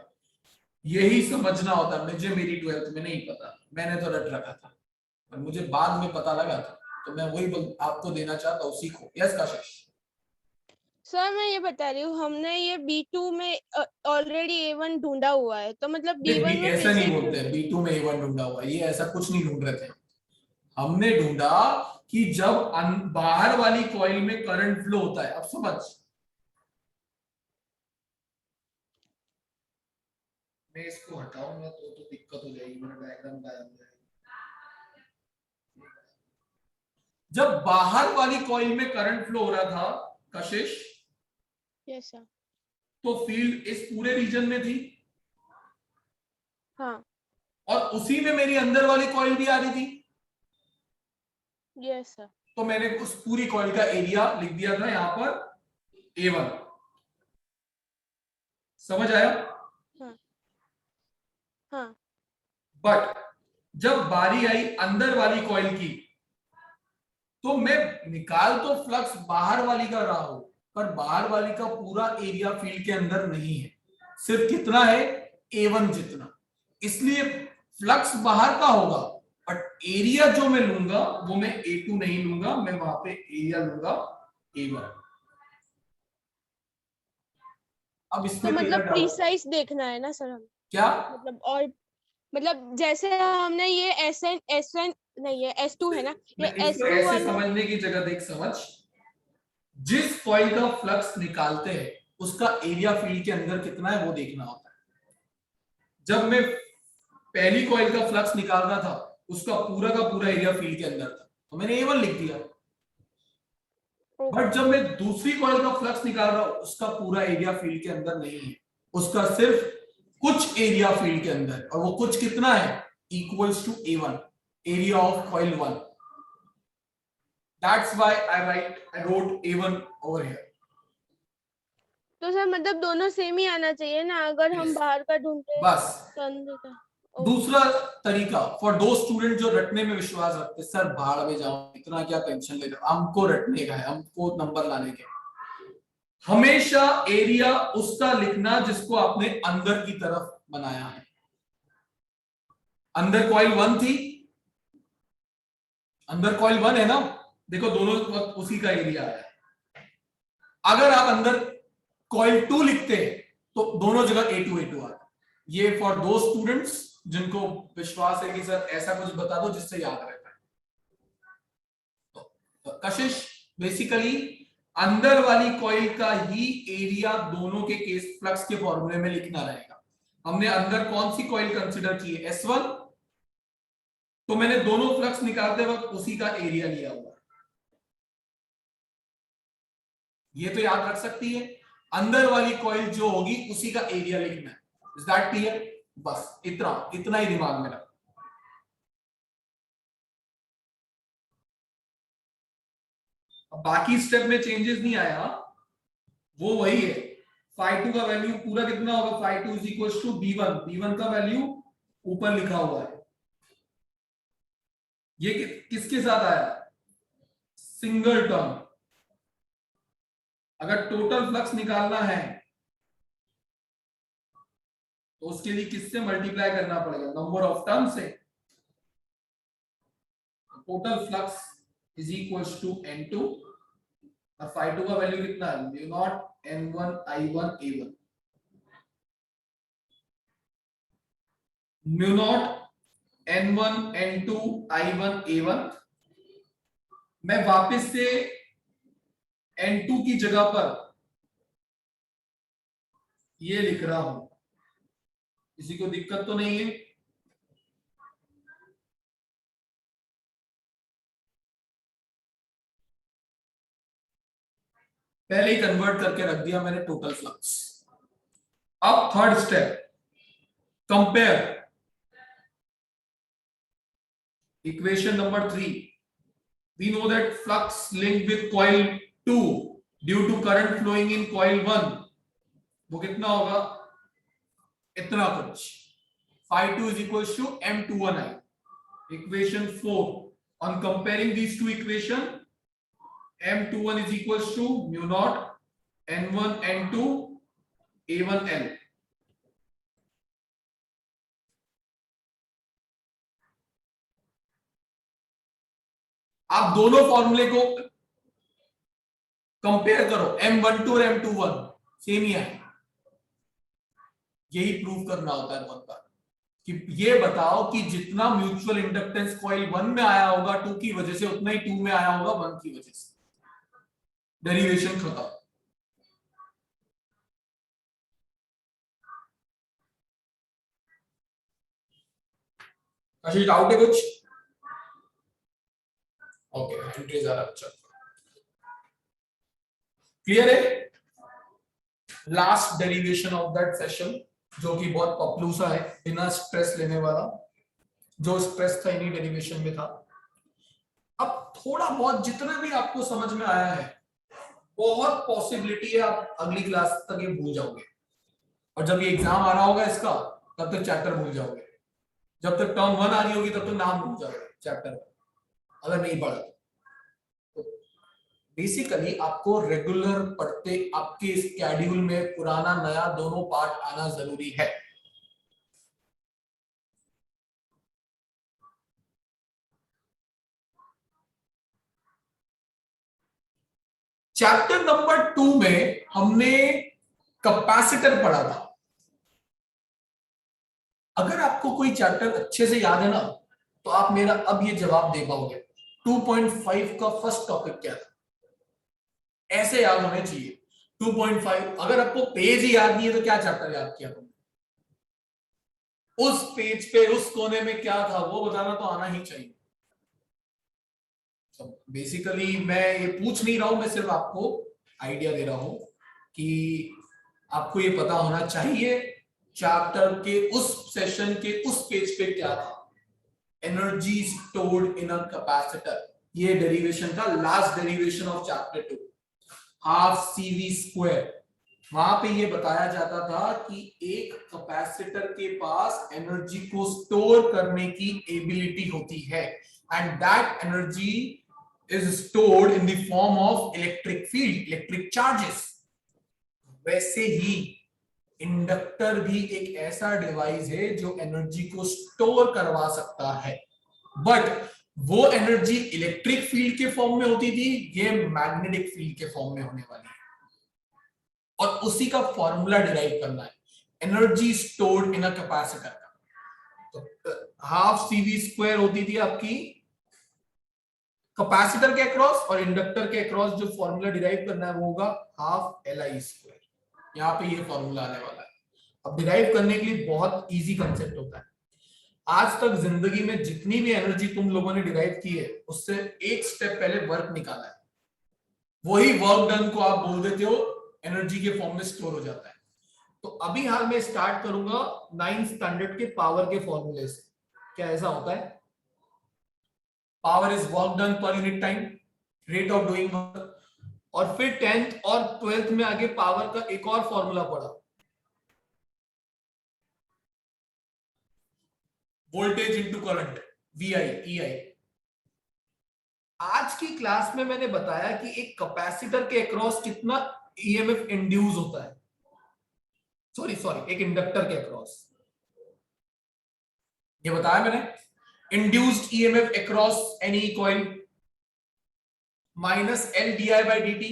यही समझना होता। मुझे मेरी 12th में नहीं पता, मैंने तो रट रखा था, पर मुझे बाद में पता लगा था, तो मैं वही आपको देना चाहता हूँ, सीखो। यस कशिश। सर मैं ये बता रही हूँ, हमने ये B2 में ऑलरेडी A1 ढूंढा हुआ है, तो मतलब B1 में ऐसा फिर नहीं से बोलते हैं B2 में A1 ढूंढा हुआ, ये ऐसा कुछ नहीं ढूंढ रहे थे। हमने ढूंढा कि जब बाहर वाली कॉइल में करंट फ्लो होता है, अब समझ, मैं इसको हटाऊंगा तो दिक्कत हो जाएगी, मेरा डायग्राम गायब हो जाएगा। जब बाहर वाली कॉइल में करंट फ्लो हो रहा था कशिश, यस सर। तो फील्ड इस पूरे रीजन में थी, हाँ और उसी में मेरी अंदर वाली कॉइल भी आ रही थी, यस सर। तो मैंने उस पूरी कॉइल का एरिया लिख दिया था यहां पर A1। समझ आया? हाँ हाँ बट जब बारी आई अंदर वाली कॉइल की, तो मैं निकाल तो फ्लक्स बाहर वाली का रहा हूं, पर बाहर वाली का पूरा एरिया फील्ड के अंदर नहीं है, सिर्फ कितना है, A1 जितना। इसलिए फ्लक्स बाहर का होगा, बट एरिया जो मैं लूंगा वो मैं A2 नहीं लूंगा, मैं वहां पे एरिया लूंगा A1। अब तो इसमें मतलब तेरा डाउट प्रीसाइज देखना है ना सर हम, क्या? मतलब और मतलब जैसे हमने ये एस एन नहीं है S2 है ना, ये मैं इसको S2 ऐसे वाला। समझने की जगह देख, समझ, जिस कॉइल का फ्लक्स निकालते हैं उसका एरिया फील्ड के अंदर कितना है वो देखना होता है। जब मैं पहली कॉइल का फ्लक्स निकाल रहा था, उसका पूरा का पूरा एरिया फील्ड के अंदर था, तो मैंने A1 लिख दिया। बट जब मैं दूसरी कॉइल का फ्लक्स निकाल रहा हूं, उसका पूरा एरिया फील्ड के अंदर नहीं है, उसका सिर्फ कुछ एरिया फील्ड के अंदर, और वो कुछ कितना है, equals to A1, area of coil 1। That's why I wrote A1 over here. तो सर मतलब दोनों सेम ही आना चाहिए ना, अगर हम Yes. बाहर का ढूंढते हैं बस तो अंदर का। दूसरा तरीका, फॉर दो स्टूडेंट जो रटने में विश्वास रखते, सर भाड़ में जाओ, इतना क्या टेंशन ले रहे हो, हमको रटने का है, हमको नंबर लाने के। हमेशा एरिया उसका लिखना जिसको आपने अंदर की तरफ बनाया है। अंदर कॉइल 1 थी, अंदर कॉइल 1 है ना, देखो दोनों वक्त उसी का एरिया है। अगर आप अंदर कॉइल 2 लिखते हैं तो दोनों जगह A2 A2 आता। ये फॉर दो स्टूडेंट्स जिनको विश्वास है कि सर ऐसा कुछ बता दो जिससे याद रहता है। तो कशिश बेसिकली अंदर वाली कॉइल का ही एरिया दोनों के केस फ्लक्स के फॉर्मूले में लिखना रहेगा। हमने अंदर कौन सी कॉइल कंसीडर की है, S1, तो मैंने दोनों फ्लक्स निकालते वक्त उसी का एरिया लिया हुआ। ये तो याद रख सकती है, अंदर वाली कॉइल जो होगी उसी का एरिया लिखना है। Is that clear? बस इतना इतना ही दिमाग में रख। अब बाकी स्टेप में चेंजेस नहीं आया, वो वही है। phi2 का वैल्यू पूरा कितना होगा, phi2 is equal to B1। B1 का वैल्यू ऊपर लिखा हुआ है। ये किसके साथ आया, सिंगल टर्म। अगर टोटल फ्लक्स निकालना है तो उसके लिए किससे मल्टीप्लाई करना पड़ेगा, नंबर ऑफ टर्म से। Total flux is equal to N2, और phi2 का वैल्यू कितना है, mu naught N1 I1 A1, mu naught N1 N2 I1 A1। मैं वापस से N2 की जगह पर ये लिख रहा हूं, किसी को दिक्कत तो नहीं है? पहले ही कन्वर्ट करके रख दिया मैंने टोटल फ्लक्स। अब third step, compare equation number 3। we know that flux linked with coil 2 due to current flowing in coil 1, वो कितना होगा, इतना कुछ। phi2 is equals to M21I। equation 4, on comparing these two equation, M21 is equals to mu naught N1 N2 A1L। आप दोनों फॉर्मूले को compare करो, M12 और M21 सेम ही है। यही प्रूव करना होता है बहुत बार कि ये बताओ कि जितना म्यूचुअल इंडक्टेंस कॉइल 1 में आया होगा 2 की वजह से, उतना ही 2 में आया होगा 1 की वजह से। डेरिवेशन खत्म। अच्छा, डाउट है कुछ? ओके, एंट्रीज आर अच्छा, क्लियर है। Last derivation of that session, जो कि बहुत पॉपुलर है, बिना स्ट्रेस लेने वाला, जो स्ट्रेस था इन्हीं डेरिवेशन में था। अब थोड़ा बहुत जितना भी आपको समझ में आया है, बहुत पॉसिबिलिटी है आप अगली क्लास तक ये भूल जाओगे, और जब ये एग्जाम आ रहा होगा इसका, तब तक चैप्टर भूल जाओगे। जब तक टर्म 1 आ रही होगी तब तक नाम भूल जाओगे चैप्टर का, अगर नहीं पढ़ा तो। बेसिकली आपको रेगुलर पढ़ते आपके स्केड्यूल में पुराना नया दोनों पार्ट आना जरूरी है। चैप्टर नंबर 2 में हमने कैपेसिटर पढ़ा था। अगर आपको कोई चैप्टर अच्छे से याद है ना, तो आप मेरा अब ये जवाब दे पाओगे 2.5 का फर्स्ट टॉपिक क्या था, ऐसे याद होने चाहिए 2.5। अगर आपको पेज ही याद नहीं है तो क्या चैप्टर याद किया तुमने? उस पेज पे उस कोने में क्या था वो बताना तो आना ही चाहिए। बेसिकली मैं ये पूछ नहीं रहा हूं, मैं सिर्फ आपको आइडिया दे रहा हूं कि आपको ये पता होना चाहिए चैप्टर के उस सेशन के उस पेज पे क्या था। Energy stored in a capacitor, ये डेरिवेशन था, last derivation of chapter 2, half CV square. वहां पे ये बताया जाता था कि एक कैपेसिटर के पास एनर्जी को स्टोर करने की एबिलिटी होती है, and that energy is stored in the form of electric field, electric charges. वैसे ही इंडक्टर भी एक ऐसा डिवाइस है जो एनर्जी को स्टोर करवा सकता है, बट वो एनर्जी इलेक्ट्रिक फील्ड के फॉर्म में होती थी, ये मैग्नेटिक फील्ड के फॉर्म में होने वाली है, और उसी का फॉर्मूला डिराइव करना है, energy stored in a capacitor का। तो हाफ CV स्क्वायर होती थी आपकी कैपेसिटर के अक्रॉस, और इंडक्टर के अक्रॉस जो फॉर्मूला डिराइव करना है वो होगा हाफ LI स्क्वायर। यहाँ पे ये फॉर्मूला आने वाला है। अब डिराइव करने के लिए बहुत इजी कंसेप्ट होता है। आज तक जिंदगी में जितनी भी एनर्जी तुम लोगों ने डिराइव की है, उससे एक स्टेप पहले वर्क निकाला है, वही वर्क डन को आप बोल देते हो एनर्जी के फॉर्म में स्टोर हो जाता है। तो अभी हाल में स्टार्ट करूंगा 9th स्टैंडर्ड के पावर के फॉर्मूले से। क्या ऐसा होता है? Power is work done per unit time, rate of doing work. और फिर 10th और 12th में आगे पावर का एक और फॉर्मूला पढ़ा, voltage into current, VI EI। आज की क्लास में मैंने बताया कि एक कैपेसिटर के अक्रॉस कितना EMF इंड्यूस होता है, सॉरी एक इंडक्टर के अक्रॉस, ये बताया मैंने। Induced EMF across any coil minus LdI/dt।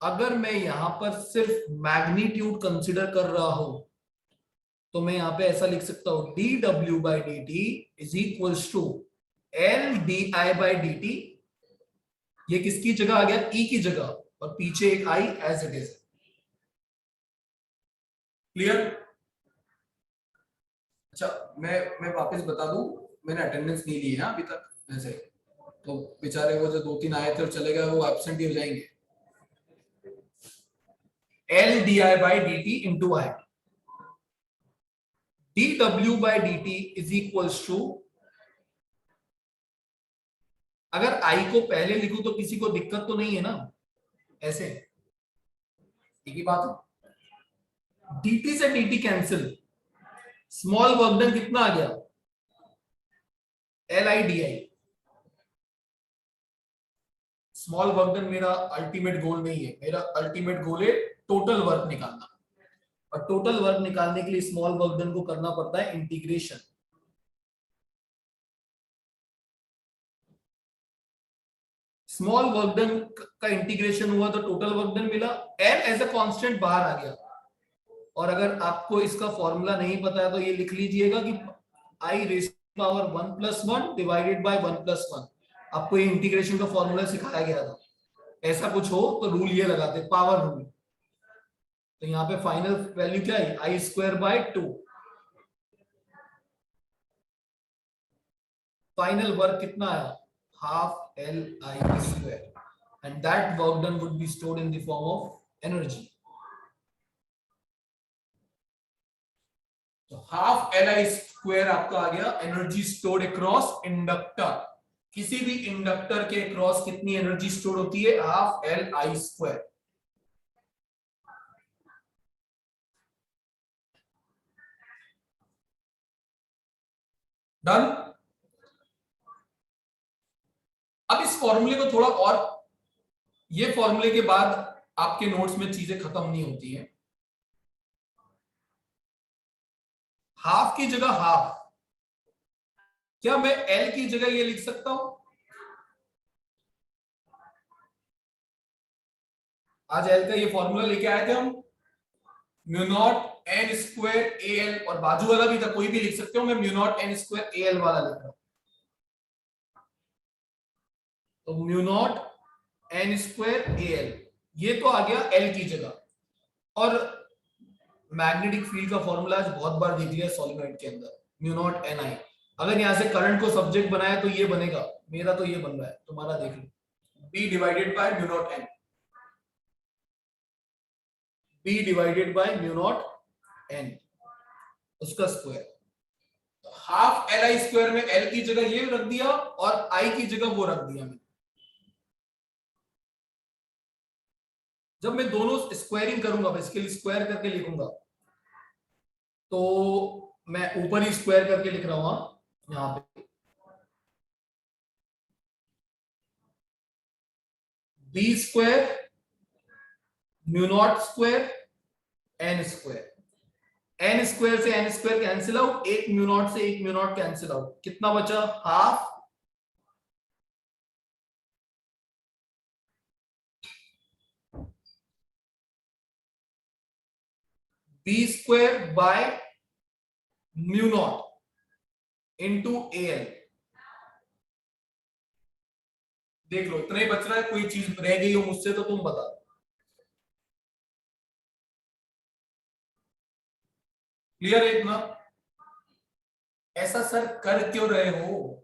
अगर मैं यहां पर सिर्फ मैग्नीट्यूड कंसिडर कर रहा हूं, तो मैं यहां पे ऐसा लिख सकता हूं dW/dt is equals to LdI/dt। ये किसकी जगह आ गया? E की जगह, और पीछे एक I as it is. Clear? अच्छा, मैं वापस बता दूं, मैंने अटेंडेंस नहीं ली है अभी तक, ऐसे तो बेचारे वो जो 2-3 आए थे और चले गए वो एब्सेंट ही हो जाएंगे। LdI/dt into I, dW/dt is equals to, अगर I को पहले लिखूं तो किसी को दिक्कत तो नहीं है ना? ऐसे एक ही बात है। dt से dt cancel, small work done कितना आ गया? LI/DI। स्मॉल वर्क डन मेरा अल्टीमेट गोल नहीं है, मेरा अल्टीमेट गोल है टोटल वर्क निकालना, और टोटल वर्क निकालने के लिए स्मॉल वर्क डन को करना पड़ता है इंटीग्रेशन। स्मॉल वर्क डन का इंटीग्रेशन हुआ तो टोटल वर्क डन मिला, एन एज अ कांस्टेंट बाहर आ गया। और अगर आपको इसका फॉर्मूला नहीं पता है तो ये लिख लीजिएगा कि I raise to power 1+1 divided by 1+1। आपको ये इंटीग्रेशन का फॉर्मूला सिखाया गया था। ऐसा कुछ हो तो रूल ये लगाते, पावर रूल। तो यहाँ पे फाइनल वैल्यू क्या है, I²/2। फाइनल वर्क कितना आया, half LI², and that work done would be stored in the form of energy. तो half LI² आपका आ गया एनर्जी स्टोर्ड अक्रॉस इंडक्टर। किसी भी इंडक्टर के अक्रॉस कितनी एनर्जी स्टोर होती है, half LI²। डन। अब इस फॉर्मूले को थोड़ा और, ये फॉर्मूले के बाद आपके नोट्स में चीजें खत्म नहीं होती हैं। हाफ की जगह हाफ, क्या मैं L की जगह ये लिख सकता हूं? आज L का ये फॉर्मूला लेके आए थे हम, μ0 n² AL, और बाजू वाला भी था, कोई भी लिख सकते हो, मैं μ0 n² AL वाला लिख रहा हूं। तो μ0 n² AL ये तो आ गया L की जगह। और मैग्नेटिक फील्ड का फॉर्मूला आज बहुत बार देख लिया सॉलिनॉइड के अंदर, μ0 Ni। अगर यहां से करंट को सब्जेक्ट बनाया तो ये बनेगा, मेरा तो ये बन रहा है, तुम्हारा देख लो, B divided by μ0 n, B divided by μ0 n, उसका स्क्वायर। हाफ LI² में L की जगह ये रख दिया और I की जगह वो रख दिया मैंने। जब मैं दोनों स्क्वायरिंग करूंगा, बेसिकली स्क्वायर करके लिखूंगा, तो मैं ऊपर ही स्क्वायर करके लिख रहा हूं यहां पे, B² μ0² n²। n² से n² कैंसिल आउट, एक μ0 से एक μ0 कैंसिल आउट, कितना बचा, half B² by μ0 into AL। देख लो इतना ही बच रहा है, कोई चीज रह गई हो मुझसे तो तुम बता। क्लियर है इतना? ऐसा सर कर क्यों रहे हो?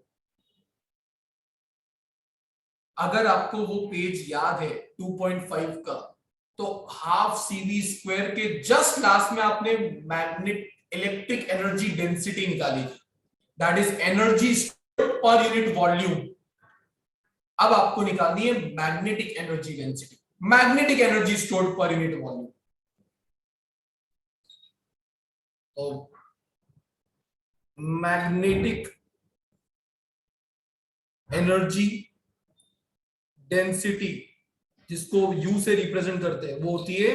अगर आपको वो पेज याद है 2.5 का, तो हाफ CV² के जस्ट लास्ट में आपने मैग्नेट इलेक्ट्रिक एनर्जी डेंसिटी निकाली थी, that is energy per unit volume. अब आपको निकालनी है magnetic energy density, magnetic energy stored per unit volume. तो मैग्नेटिक एनर्जी डेंसिटी, जिसको U से रिप्रेजेंट करते हैं, वो होती है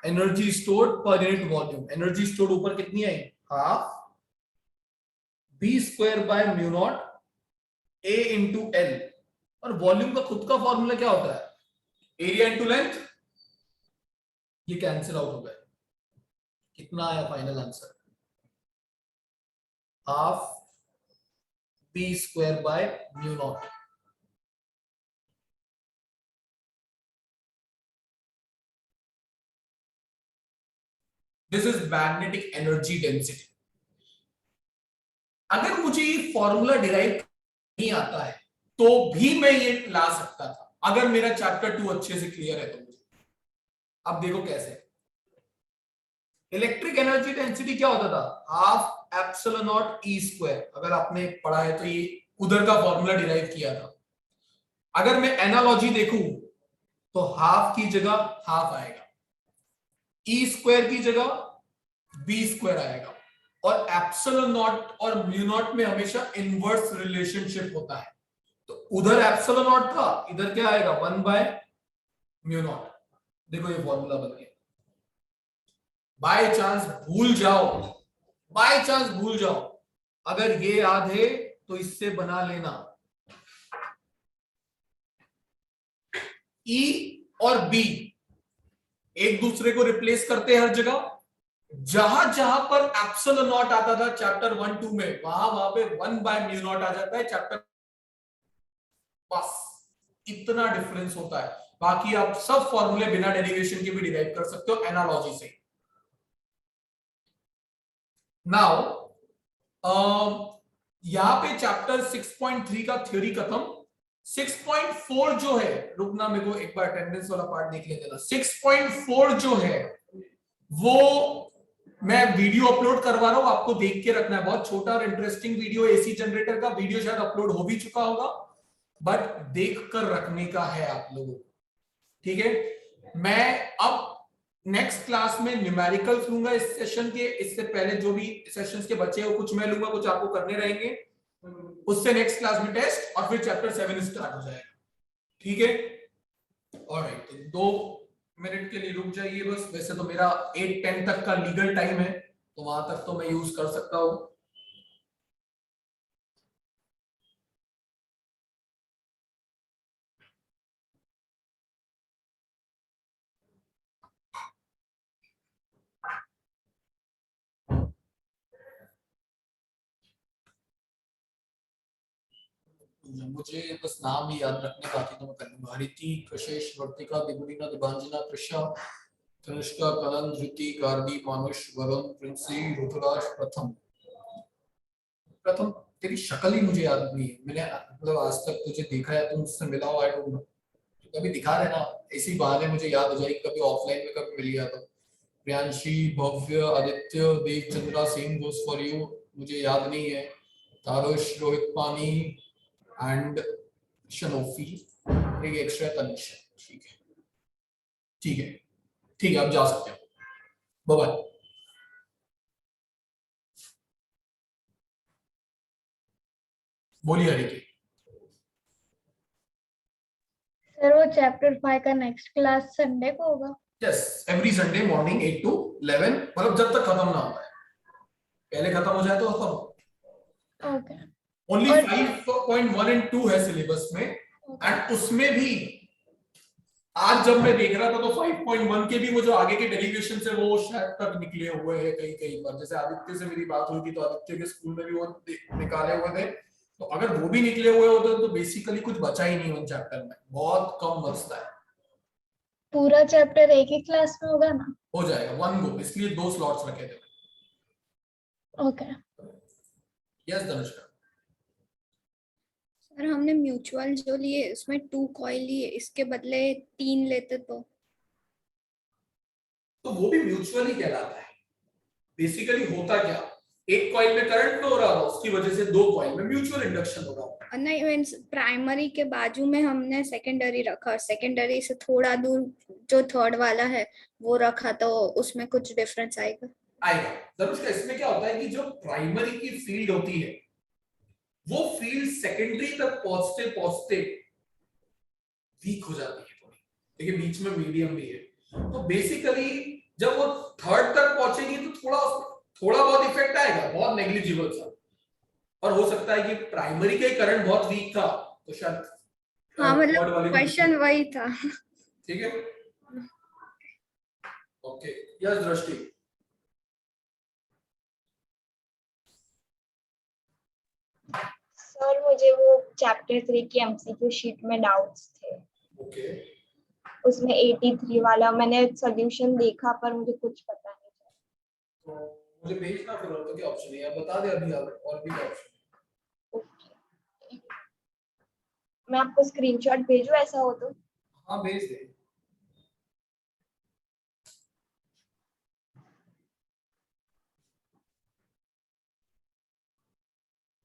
energy stored per unit volume. Energy stored ऊपर कितनी आई, half B² by μ0 A into L। और वॉल्यूम का खुद का फॉर्मूला क्या होता है, एरिया इंटू लेंथ। ये कैंसिल आउट हो गया, कितना आया final answer, half B² by μ0। This is magnetic energy density. अगर मुझे ये फॉर्मूला डिराइव नहीं आता है तो भी मैं ये ला सकता था, अगर मेरा चैप्टर 2 अच्छे से क्लियर है तो मुझे। अब देखो कैसे, इलेक्ट्रिक एनर्जी डेंसिटी क्या होता था, हाफ एप्सिलॉन नॉट E²। अगर आपने पढ़ा है तो ये उधर का फॉर्मूला डिराइव किया था। अगर मैं एनालॉजी देखूं तो हाफ की जगह हाफ आएगा, E² की जगह B² आएगा, और एप्सिलॉन नॉट और μ0 में हमेशा इनवर्स रिलेशनशिप होता है। तो उधर एप्सिलॉन नॉट था, इधर क्या आएगा, 1/μ0। देखो ये फॉर्मूला बन गया। बाय चांस भूल जाओ, बाय चांस भूल जाओ, अगर ये याद है तो इससे बना लेना। E और B एक दूसरे को रिप्लेस करते हैं हर जगह। जहां जहां पर एप्सिलॉन नॉट आता था चैप्टर 1-2 में, वहां पे 1/μ0 आ जाता है चैप्टर। बस इतना डिफरेंस होता है, बाकी आप सब फॉर्मूले बिना डेरिवेशन के भी डिराइव कर सकते हो एनालॉजी से। नाउ यहां पे चैप्टर 6.3 का थ्योरी खत्म। 6.4 जो है, रुकना मेरे को एक बार अटेंडेंस वाला पार्ट देख लेते ना। 6.4 जो है वो मैं वीडियो अपलोड करवा रहा हूं, आपको देख के रखना है। बहुत छोटा और इंटरेस्टिंग वीडियो, एसी जनरेटर का वीडियो शायद अपलोड हो भी चुका होगा, बट देख कर रखने का है आप लोगों को, ठीक है। मैं अब नेक्स्ट क्लास में न्यूमेरिकल्स लूंगा इस सेशन के। इससे पहले जो भी सेशंस के बच्चे हैं कुछ मैं लूंगा, कुछ आपको करने रहेंगे। उससे नेक्स्ट क्लास में टेस्ट और फिर चैप्टर 7 स्टार्ट हो जाएगा, ठीक है। ऑलराइट, तो 2 मिनट के लिए रुक जाइए बस। वैसे तो मेरा 8:10 तक का लीगल टाइम है, तो वहां तक तो मैं यूज कर सकता हूं। मुझे बस नाम ही याद रखने बाकी तो मैं कर लूंगा। हरिति, कशेष, वर्तिका, दिगुलिना, दिबांजना, त्रिषा, तनुष्का, कलन, धृति, गार्गी, मानुष, वरुण, प्रिंसी, ऋतुराज, प्रथम। प्रथम तेरी शक्ल ही मुझे याद नहीं है, मैंने मतलब आज तक तुझे देखा है, तुम मुझसे मिला हो, आई डोंट नो। तो कभी दिखा देना, इसी बहाने मुझे याद हो जाएगी, कभी ऑफलाइन में कभी मिल गया तो। Priyanshi, Bhavya, Aditya, Devchandra, same goes for you, मुझे याद नहीं है। तारुष, रोहित पानी एंड शनोफी, एक एक्स्ट्रा तनिष, ठीक है ठीक है ठीक है, आप जा सकते हो, बाय बाय। बोलिए हरिके। सर वो चैप्टर 5 का नेक्स्ट क्लास संडे को होगा? Yes, every Sunday morning 8 to 11, मतलब जब तक खत्म ना हो जाए। पहले खत्म हो जाए तो खत्म। ओके। ओनली और 5.1 and 2 है सिलेबस में, एंड उसमें भी आज जब मैं देख रहा था तो 5.1 के भी वो जो आगे के डेरिवेशन है वो शायद तक निकले हुए हैं कई कई बार। जैसे आदित्य से मेरी बात हुई थी तो आदित्य के स्कूल में भी वो निकाले हुए थे, तो अगर वो भी निकले हुए होते तो बेसिकली कुछ बचा ही नहीं उन चैप्टर में, बहुत कम बचता है। पूरा चैप्टर एक ही क्लास में होगा ना? हो जाएगा 1 go, इसलिए 2 स्लॉट्स रखे थे। ओके। यस धनुष्का। सर हमने म्यूचुअल जो लिए उसमें 2 कॉइल लिए, इसके बदले 3 लेते तो वो भी म्यूचुअल ही कहलाता है। बेसिकली होता क्या, एक कॉइल में करंट फ्लो हो रहा होगा, उसकी वजह से 2 कॉइल में म्यूचुअल इंडक्शन हो रहा होगा। नहीं, मींस प्राइमरी के बाजू में हमने सेकेंडरी रखा, सेकेंडरी से थोड़ा दूर जो थर्ड वाला है वो रखा, तो उसमें कुछ डिफरेंस आएगा? आएगा जरूर। इसमें क्या होता है कि जो प्राइमरी की फील्ड होती है वो फील्ड सेकेंडरी तक पहुंचते पहुंचते वीक हो जाती है थोड़ी, देखिए बीच में मीडियम भी है। तो बेसिकली जब वो थर्ड तक पहुंचेगी तो थोड़ा बहुत इफेक्ट आएगा, बहुत नेग्लिजिबल सा। और हो सकता है कि प्राइमरी का करंट बहुत वीक था तो शायद हाँ, मतलब क्वेश्चन वही था। ठीक है, ओके। यस दृष्टि। सर मुझे वो चैप्टर 3 की एमसीक्यू शीट में डाउट्स थे। ओके, उसमें 83 वाला मैंने सॉल्यूशन देखा पर मुझे कुछ पता नहीं चला। तो मुझे भेजना फिर, और तो क्या ऑप्शन है, आप बता दे अभी और भी क्या ऑप्शन। ओके, मैं आपको स्क्रीनशॉट भेजूं ऐसा हो तो? हाँ भेज दे।